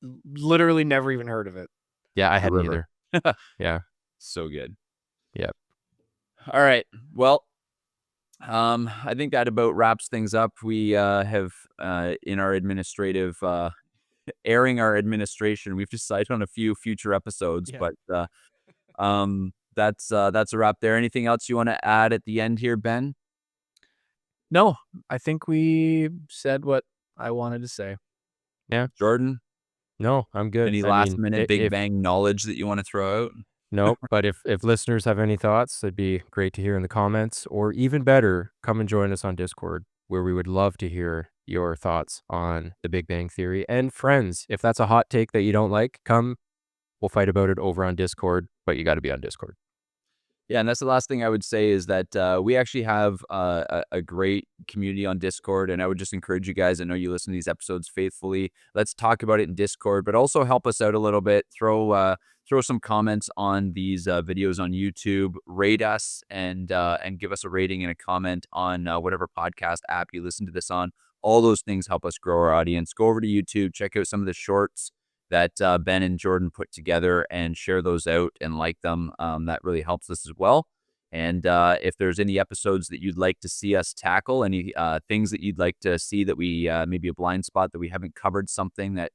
Literally never even heard of it. Yeah, I The hadn't River. either. Yeah. So good. Yep. All right. Well, I think that about wraps things up. We have in our administrative airing our administration, we've decided on a few future episodes, Yeah. but that's a wrap there. Anything else you want to add at the end here, Ben? No, I think we said what I wanted to say. Jordan? No, I'm good. Any I last mean, minute big if bang knowledge that you want to throw out? nope, but if listeners have any thoughts, it'd be great to hear in the comments, or even better, come and join us on Discord, where we would love to hear your thoughts on The Big Bang Theory and Friends. If that's a hot take that you don't like, come. We'll fight about it over on Discord, but you got to be on Discord. Yeah, and that's the last thing I would say is that we actually have a great community on Discord, and I would just encourage you guys. I know you listen to these episodes faithfully. Let's talk about it in Discord, but also help us out a little bit. Throw some comments on these videos on YouTube. Rate us and give us a rating and a comment on whatever podcast app you listen to this on. All those things help us grow our audience. Go over to YouTube, check out some of the shorts that Ben and Jordan put together and share those out and like them. That really helps us as well. And if there's any episodes that you'd like to see us tackle, any things that you'd like to see that we maybe a blind spot that we haven't covered, something that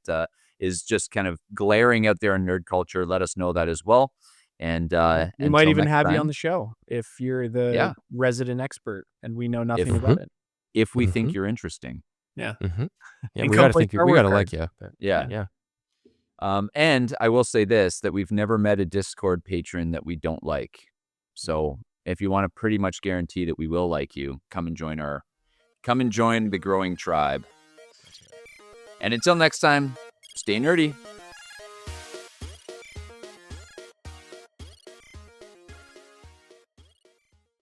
is just kind of glaring out there in nerd culture, let us know that as well. And We might until even next have you time, on the show if you're the Yeah. resident expert and we know nothing If- about it. if we think you're interesting. Yeah. Mm-hmm. Yeah, And we come gotta play think Star we Wars gotta like cards. you. But Yeah. yeah. And I will say this, that we've never met a Discord patron that we don't like. So if you want to pretty much guarantee that we will like you, come and join the growing tribe. And until next time, stay nerdy.